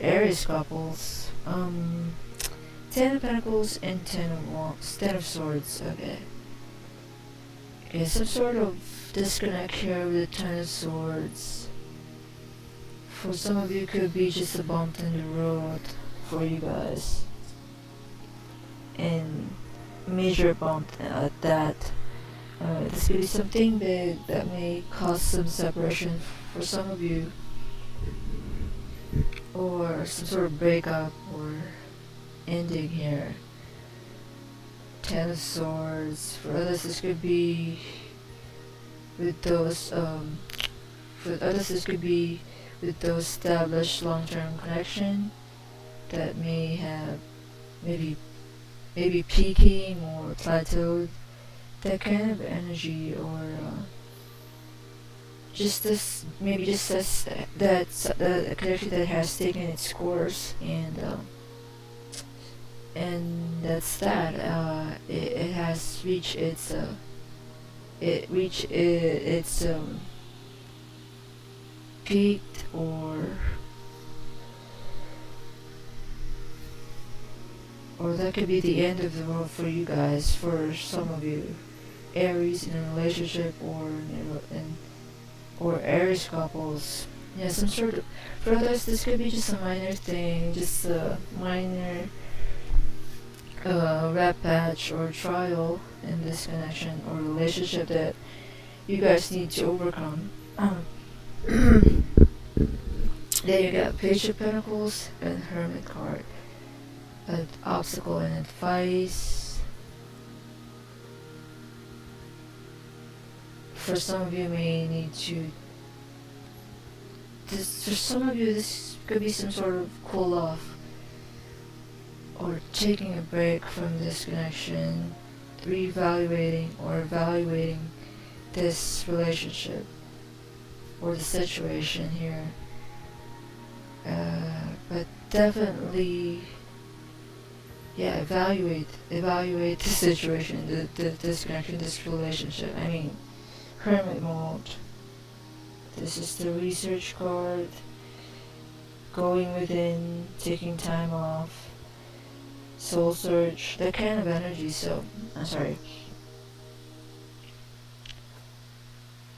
Aries couples, Ten of Pentacles and Ten of Swords. Okay. Okay, some sort of disconnect here with the Ten of Swords. For some of you, could be just a bump in the road for you guys, and major bump at that. This could be something big that may cause some separation for some of you, or some sort of breakup or ending here. Ten of Swords. For others, this could be with those. For others, this could be with those established long-term connection that may have maybe peaking or plateaued. That kind of energy, or just this, maybe just that's the connection that has taken its course, and that's that. It has reached its peaked, or that could be the end of the world for you guys. For some of you, Aries in a relationship, or Aries couples. Yeah, some sort of. For others, this could be just a minor thing, just a minor red patch or trial in this connection or relationship that you guys need to overcome. Then you got Page of Pentacles and Hermit card. An obstacle and advice. For some of you, may need to. For some of you, this could be some sort of cool off, or taking a break from this connection, reevaluating or evaluating this relationship or the situation here. But definitely, yeah, evaluate the situation, this connection, this relationship. I mean, Hermit mode. This is the research card. Going within, taking time off, soul search, that kind of energy. So, I'm sorry.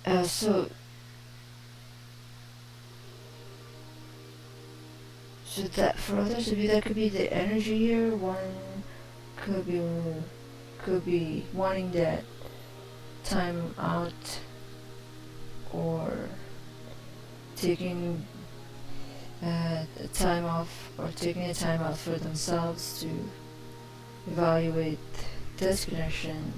So that for others of you, that could be the energy here. One could be wanting that time out, or taking time off, or taking a time out for themselves to evaluate this connection,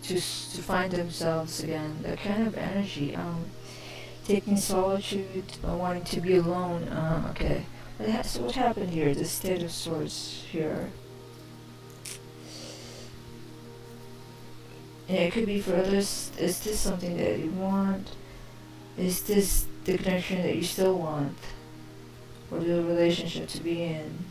to find themselves again. That kind of energy. Taking solitude, wanting to be alone. Okay. So what happened here? The State of Swords here. Yeah, it could be for others. Is this something that you want? Is this the connection that you still want, or the relationship to be in?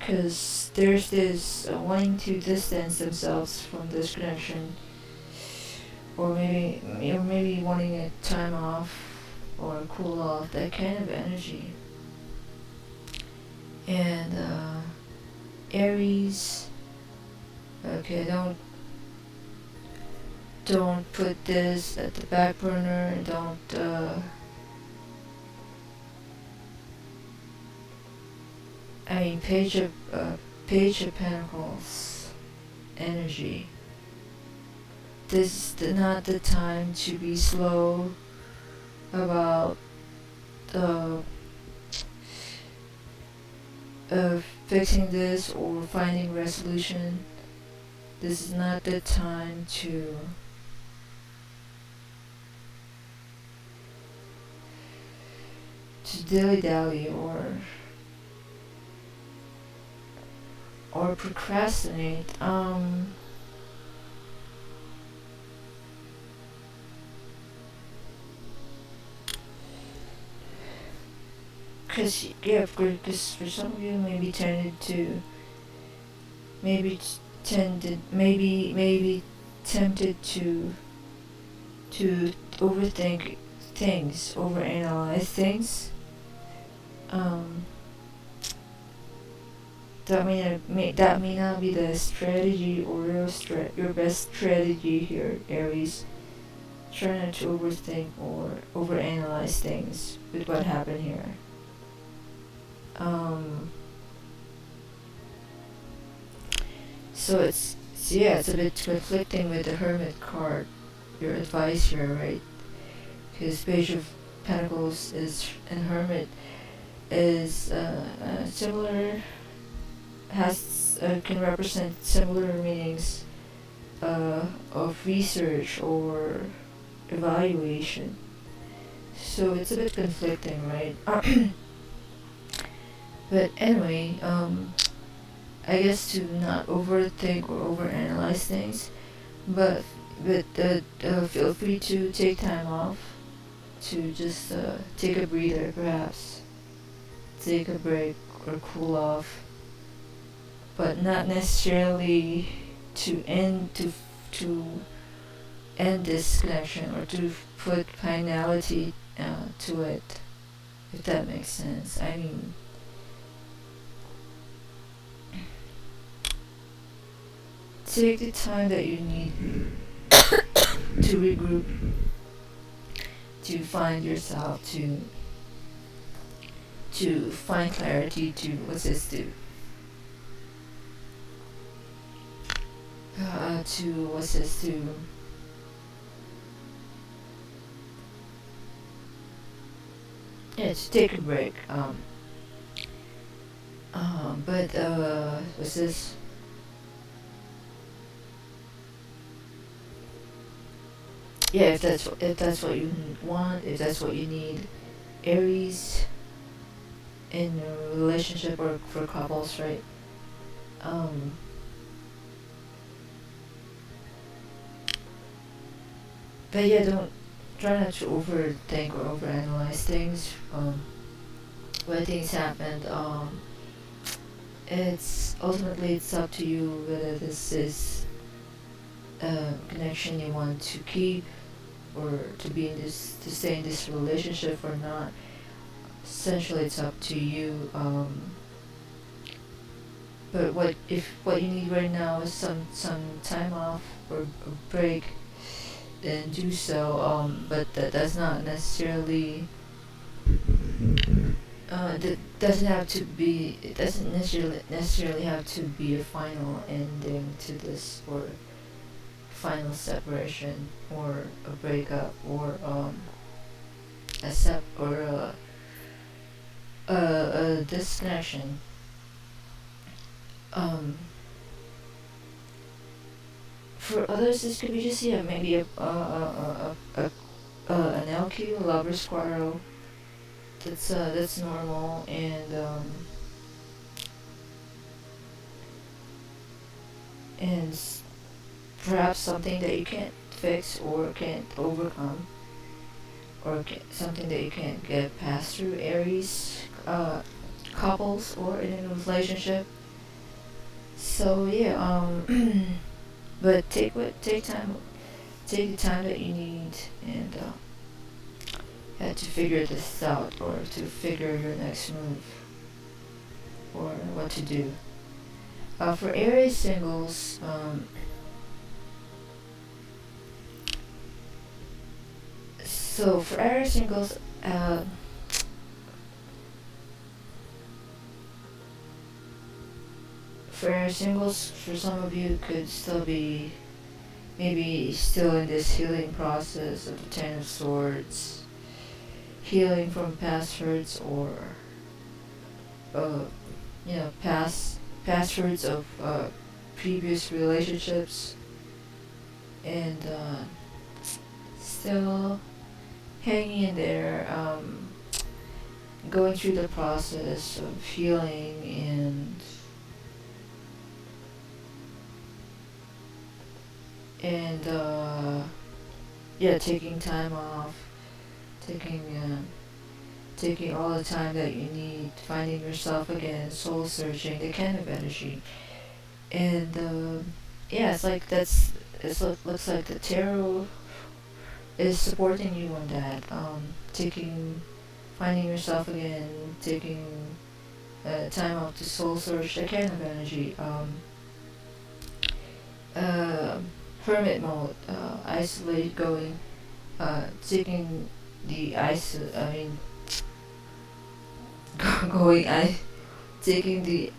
Because there's this wanting to distance themselves from this connection, or maybe wanting a time off or a cool off, that kind of energy. And Aries, okay, don't put this at the back burner. Don't Page of Pentacles energy. This is not the time to be slow about fixing this or finding resolution. This is not the time to dilly-dally or or procrastinate. Cause yeah, of course, cause for some of you maybe tended to, maybe tempted to overthink things, overanalyze things. That may not be the strategy or your best strategy here, Aries. Try not to overthink or overanalyze things with what happened here. So it's a bit conflicting with the Hermit card, your advice here, right? Because Page of Pentacles and Hermit is similar, can represent similar meanings of research or evaluation. So it's a bit conflicting, right? But anyway, I guess to not overthink or overanalyze things, but feel free to take time off, to just take a breather, perhaps take a break or cool off, but not necessarily to end this connection or to put finality to it, if that makes sense. I mean, take the time that you need to regroup, to find yourself, to find clarity, to assist you, to take a break. But what's this? Yeah, if that's what you want, if that's what you need, Aries, in a relationship or for couples, right? But yeah, don't try not to overthink or overanalyze things. When things happened, it's up to you whether this is a connection you want to keep, or to stay in this relationship or not. Essentially, it's up to you. But what you need right now is some time off or a break, then do so. But that does not necessarily. That doesn't have to be. It doesn't necessarily have to be a final ending to this, or final separation, or a breakup, or a disconnection. For others, this could be just maybe an LQ, lover's quarrel. That's normal, and perhaps something that you can't fix or can't overcome, or something that you can't get past through, Aries, couples or in a relationship. So yeah, but take the time that you need, and to figure this out, or to figure your next move, or what to do. For Aries singles, so for Aries singles, for some of you could still be maybe still in this healing process of the Ten of Swords, healing from past hurts, or past hurts of previous relationships, and still hanging in there, going through the process of healing, and yeah, taking time off, taking taking all the time that you need, finding yourself again, soul searching, that kind of energy. And yeah, it's like looks like the tarot is supporting you on that. Taking, finding yourself again, taking time off to soul search, that kind of energy. Uh, Hermit mode, isolate, going, taking the I mean, going, taking the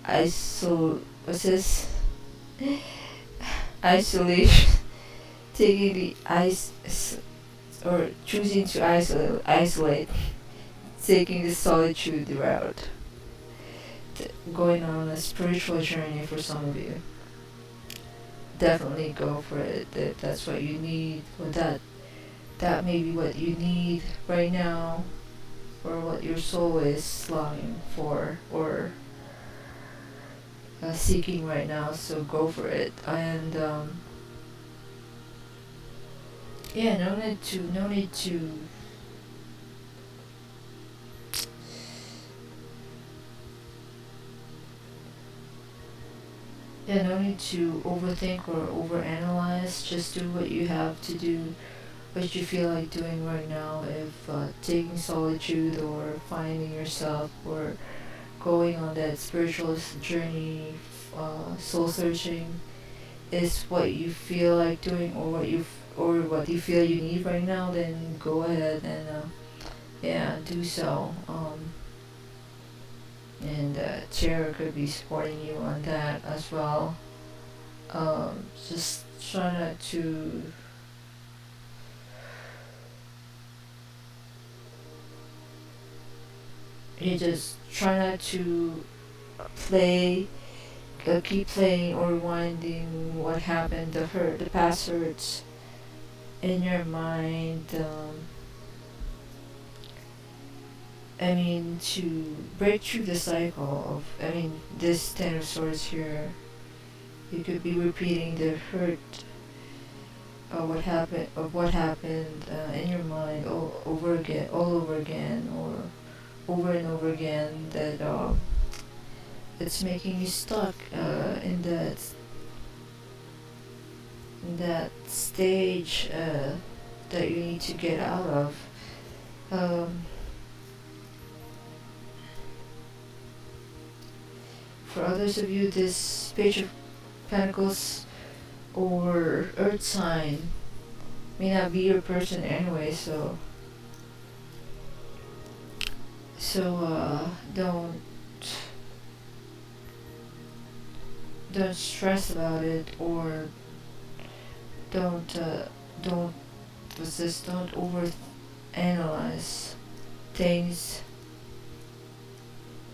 what's this? Isolation, taking the or choosing to isolate, taking the solitude route, going on a spiritual journey for some of you. Definitely go for it. That's what you need, or that may be what you need right now, or what your soul is longing for, or seeking right now. So go for it. And yeah, no need to yeah, no need to overthink or overanalyze. Just do what you have to do, what you feel like doing right now. If taking solitude or finding yourself or going on that spiritual journey, soul searching, is what you feel like doing, or what you feel you need right now, then go ahead and yeah, do so. And Chair could be supporting you on that as well. Just try not to just try not to play, keep playing or rewinding what happened, the past hurts in your mind. I mean, to break through the cycle of, I mean, this Ten of Swords here, you could be repeating the hurt of what happened in your mind all over again, or over and over again, that it's making you stuck in that stage that you need to get out of. For others of you, this Page of Pentacles or Earth sign may not be your person anyway, so don't stress about it, or don't over analyze things.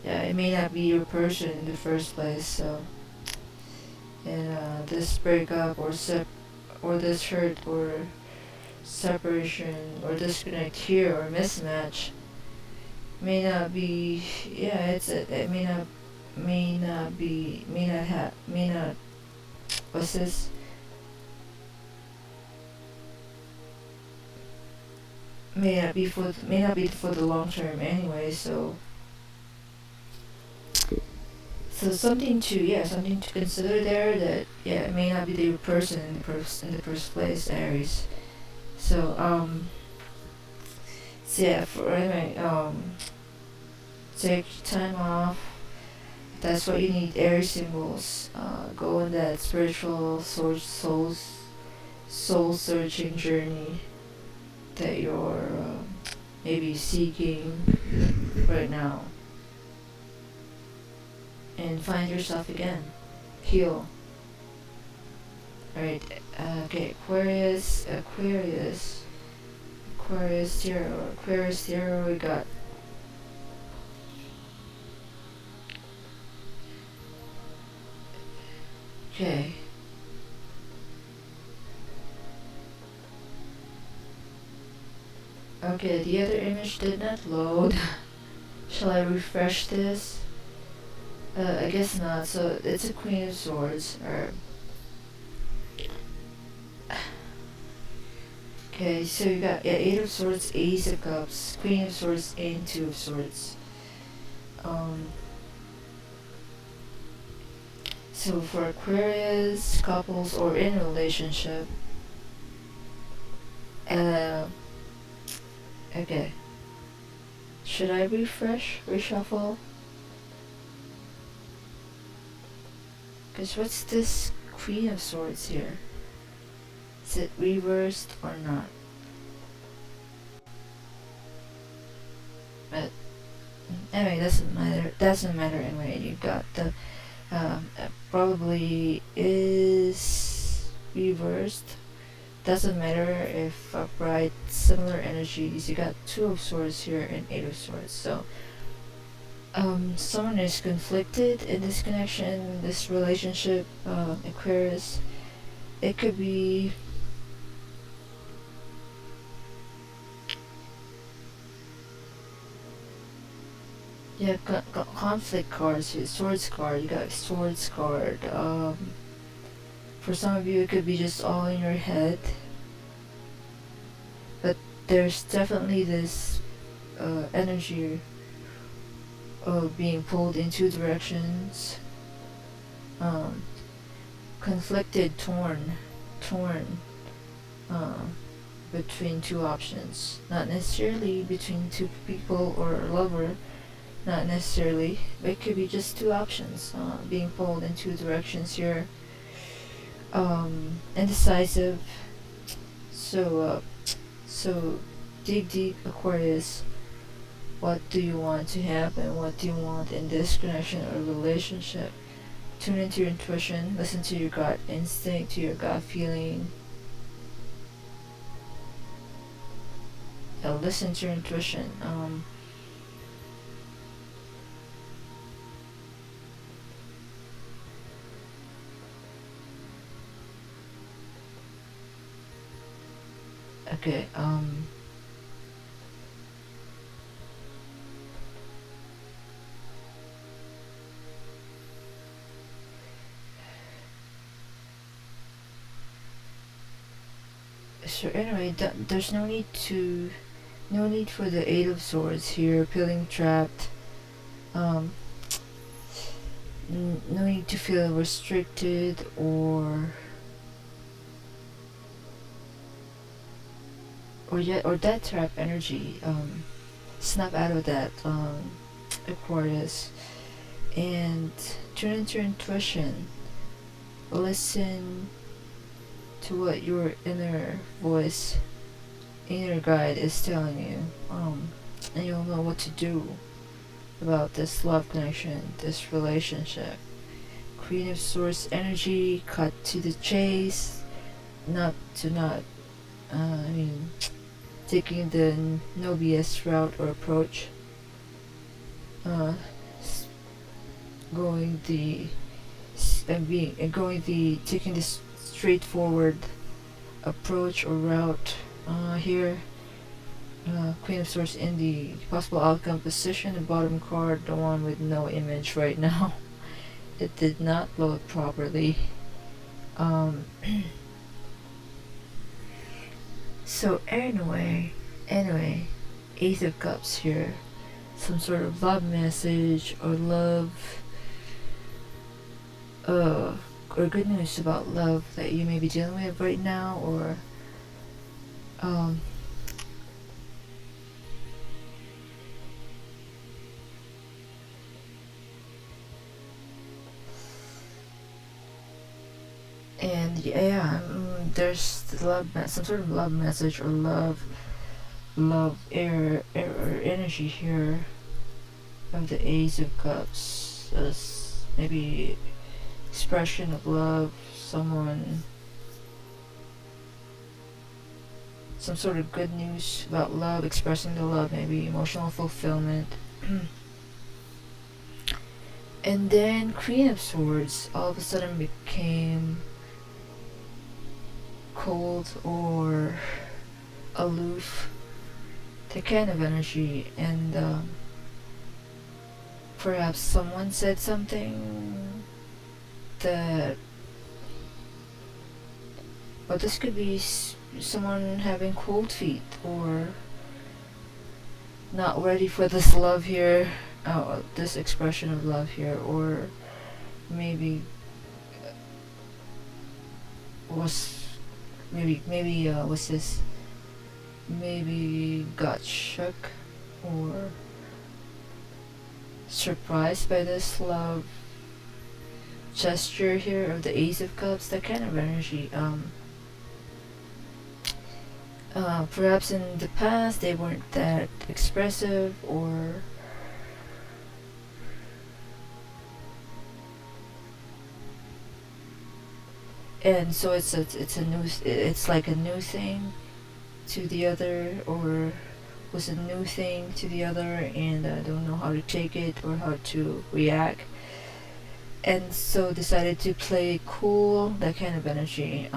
Yeah, it may not be your person in the first place. So, and this breakup or this hurt or separation or disconnect here or mismatch may not be. Yeah, it may not what's this? May not be for the long term anyway. So something to consider there, that yeah, it may not be the person in the first place, Aries. So yeah, for anyway, take time off. That's what you need, Aries symbols. Go on that spiritual soul searching journey that you're maybe seeking right now, and find yourself again. Heal. Alright, okay, Aquarius, Tarot, we got okay. Okay, the other image did not load. Shall I refresh this? I guess not. So it's a Queen of Swords. Or Okay, so you got Eight of Swords, Ace of Cups, Queen of Swords, and Two of Swords. So for Aquarius, couples, or in a relationship, okay. Should I refresh, reshuffle? Because what's this Queen of Swords here? Is it reversed or not? But anyway, doesn't matter anyway. You got the probably is reversed. Doesn't matter if upright, similar energies. You got Two of Swords here and Eight of Swords. So someone is conflicted in this connection, this relationship, Aquarius. It could be conflict cards here, swords card. You got swords card. For some of you, it could be just all in your head, but there's definitely this energy of being pulled in two directions. Conflicted, torn, between two options. Not necessarily between two people or a lover. Not necessarily, but it could be just two options being pulled in two directions here. Indecisive. So dig deep, Aquarius. What do you want to happen? What do you want in this connection or relationship? Tune into your intuition. Listen to your gut instinct, to your gut feeling. Listen to your intuition. Okay, so anyway, there's no need for the Eight of Swords here, feeling trapped. No need to feel restricted or that trap energy. Snap out of that, Aquarius, and tune into your intuition. Listen to what your inner voice, inner guide is telling you, and you'll know what to do about this love connection, this relationship. Queen of Swords energy, cut to the chase, taking the no BS route or approach, taking this straightforward approach or route here. Queen of Swords in the possible outcome position, the bottom card, the one with no image right now. It did not load properly. So anyway, Ace of Cups here. Some sort of love message or or good news about love that you may be dealing with right now, or and there's some sort of love message or love air or energy here of the Ace of Cups, as maybe expression of love, some sort of good news about love, expressing the love, maybe emotional fulfillment. And then Queen of Swords all of a sudden became cold or aloof, the kind of energy, and perhaps someone said something that, well, this could be someone having cold feet or not ready for this love here, this expression of love here, or maybe was was this, maybe got shook or surprised by this love gesture here of the Ace of Cups, that kind of energy. Perhaps in the past they weren't that expressive, or and so it's a new, it's like a new thing to the other, or was a new thing to the other, and don't know how to take it or how to react, and so decided to play cool, that kind of energy.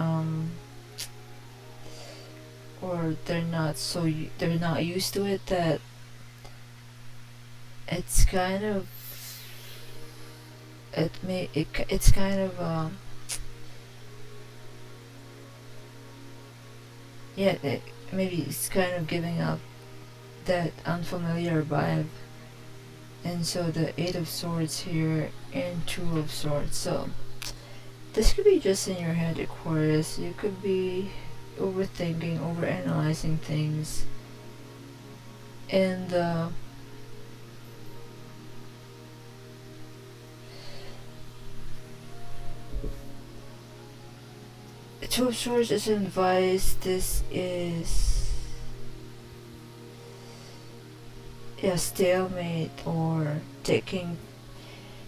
Or they're not they're not used to it, that it's kind of, it's kind of yeah, maybe it's kind of giving up that unfamiliar vibe. And so the Eight of Swords here and Two of Swords. So this could be just in your head, Aquarius. You could be overthinking, overanalyzing things, and Two of Swords is advice. This is a stalemate, or being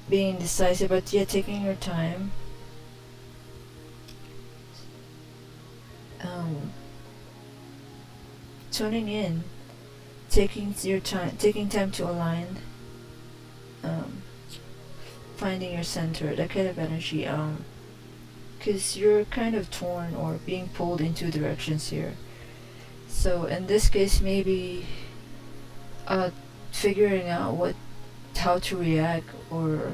indecisive, but yeah, taking your time. Tuning in, taking time to align, finding your center, that kind of energy. Because you're kind of torn or being pulled in two directions here. So in this case, maybe figuring out how to react, or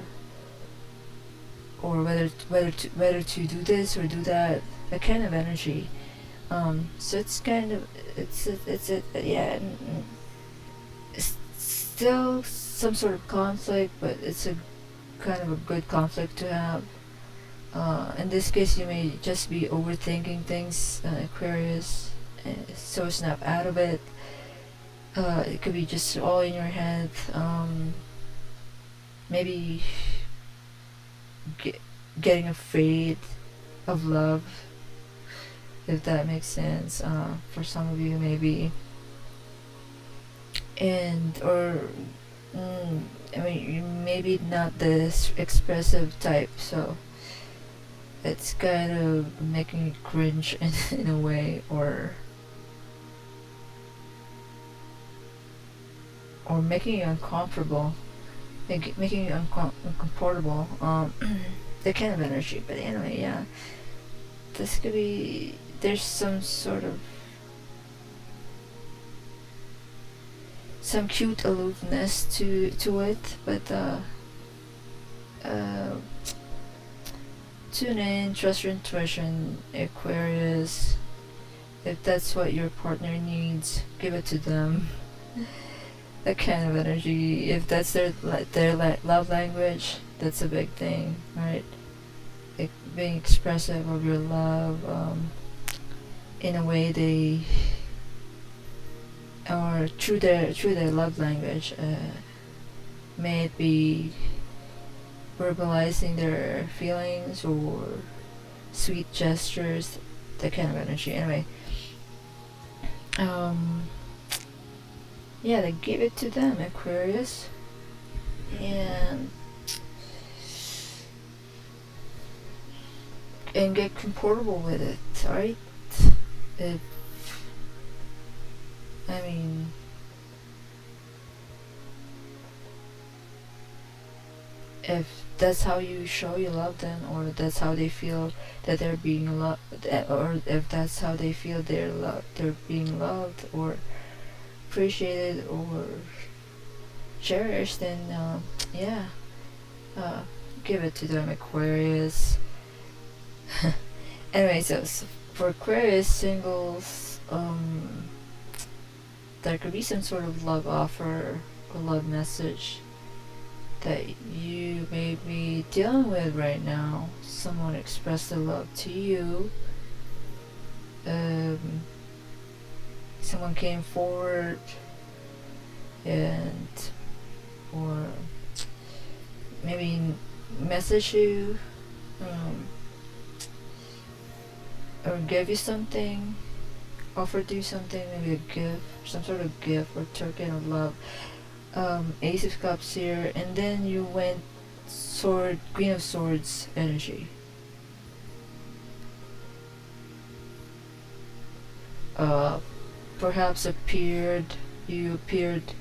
whether to do this or do that kind of energy. So it's kind of, yeah, it's still some sort of conflict, but it's a kind of a good conflict to have. In this case, you may just be overthinking things, Aquarius, so snap out of it. It could be just all in your head. Maybe getting afraid of love, if that makes sense, for some of you, maybe. And I mean, you're maybe not this expressive type, so it's kind of making you cringe in a way, or making you uncomfortable, making you uncomfortable, that kind of energy. But anyway, yeah, this could be, there's some sort of, some cute aloofness to it, but tune in, trust your intuition, Aquarius. If that's what your partner needs, give it to them. That kind of energy. If that's their love language, that's a big thing, right? Like being expressive of your love, in a way they, or through their love language. May it be verbalizing their feelings or sweet gestures, that kind of energy. Anyway, yeah, they give it to them, Aquarius, and get comfortable with it, alright? I mean, if that's how you show you love them, or that's how they feel that they're being loved, or if that's how they feel they're being loved or appreciated or cherished, then yeah, give it to them, Aquarius. Anyway, so for Aquarius singles, there could be some sort of love offer or love message that you may be dealing with right now. Someone expressed their love to you. Someone came forward and or maybe message you, or gave you something, offered you something, maybe a gift, some sort of gift or token of love. Ace of Cups here, and then you went Queen of Swords energy. Perhaps you appeared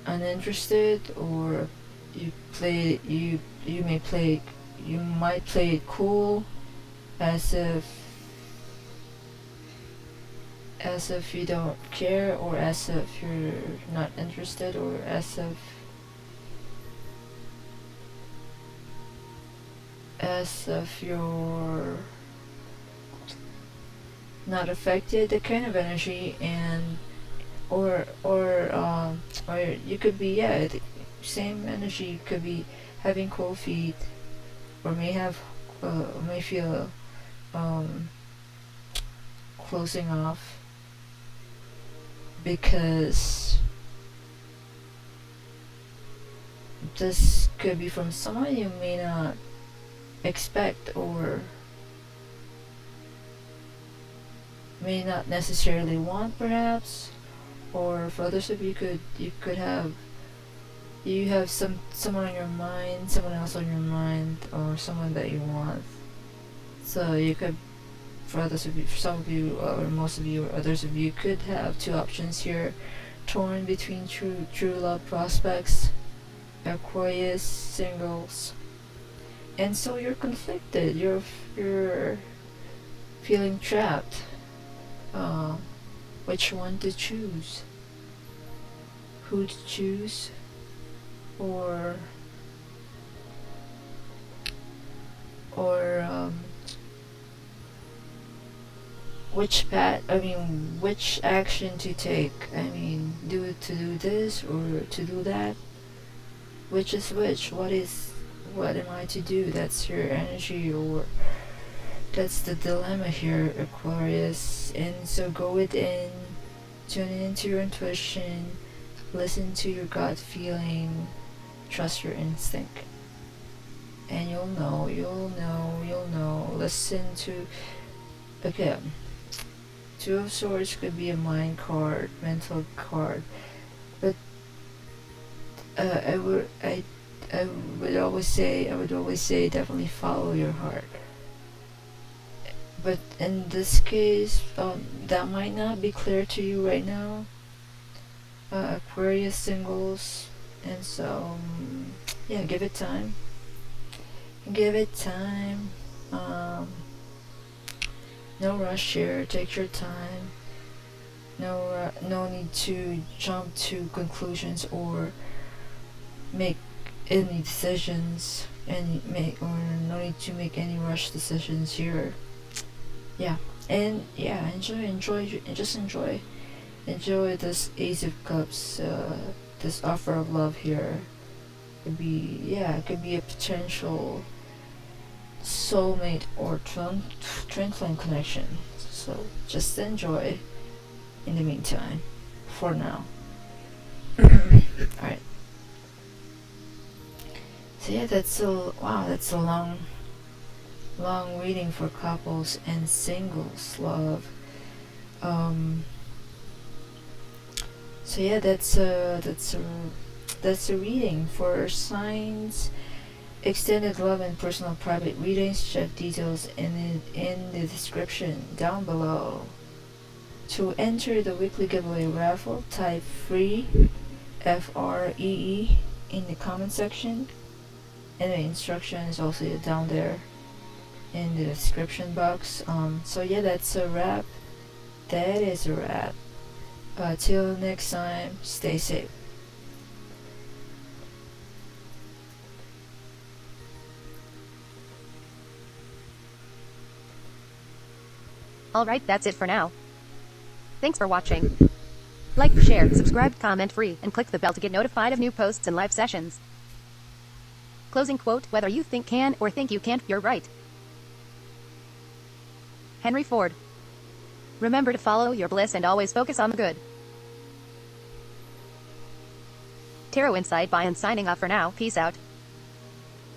uninterested, or you might play it cool, as if you don't care, or as if you're not interested, or as if you're not affected, that kind of energy. And or you could be, the same energy could be having cold feet, or may feel closing off, because this could be from someone you may not expect, or may not necessarily want, perhaps. Or for others of you, you have someone on your mind, someone else on your mind, or someone that you want. So you could, for some of you, or most of you, or others of you, could have two options here, torn between true love prospects, Aquarius singles, and so you're conflicted. You're feeling trapped. Which one to choose? Who to choose? Or which action to take? Do this or to do that? Which is which? What am I to do? That's your energy, or that's the dilemma here, Aquarius. And so go within, tune into your intuition, listen to your gut feeling, trust your instinct, and you'll know. Listen to, okay, Two of Swords could be a mind card, mental card, but I would always say definitely follow your heart. But in this case, that might not be clear to you right now, Aquarius singles. And so give it time. No rush here. Take your time. No need to jump to conclusions or make any decisions, or no need to make any rush decisions here. Enjoy this Ace of Cups, this offer of love here. Could be a potential soulmate or twin flame connection. So just enjoy in the meantime, for now. Alright. So that's a long reading for couples and singles love. That's a reading for signs. Extended love and personal private readings. Check details in the description down below. To enter the weekly giveaway raffle, type free FREE in the comment section, and the instruction is also down there in the description box. That's a wrap. That is a wrap. Till next time, stay safe. Alright, that's it for now. Thanks for watching. Like, share, subscribe, comment free, and click the bell to get notified of new posts and live sessions. Closing quote, whether you think can or think you can't, you're right. Henry Ford. Remember to follow your bliss and always focus on the good. Tarot Insight by and signing off for now. Peace out.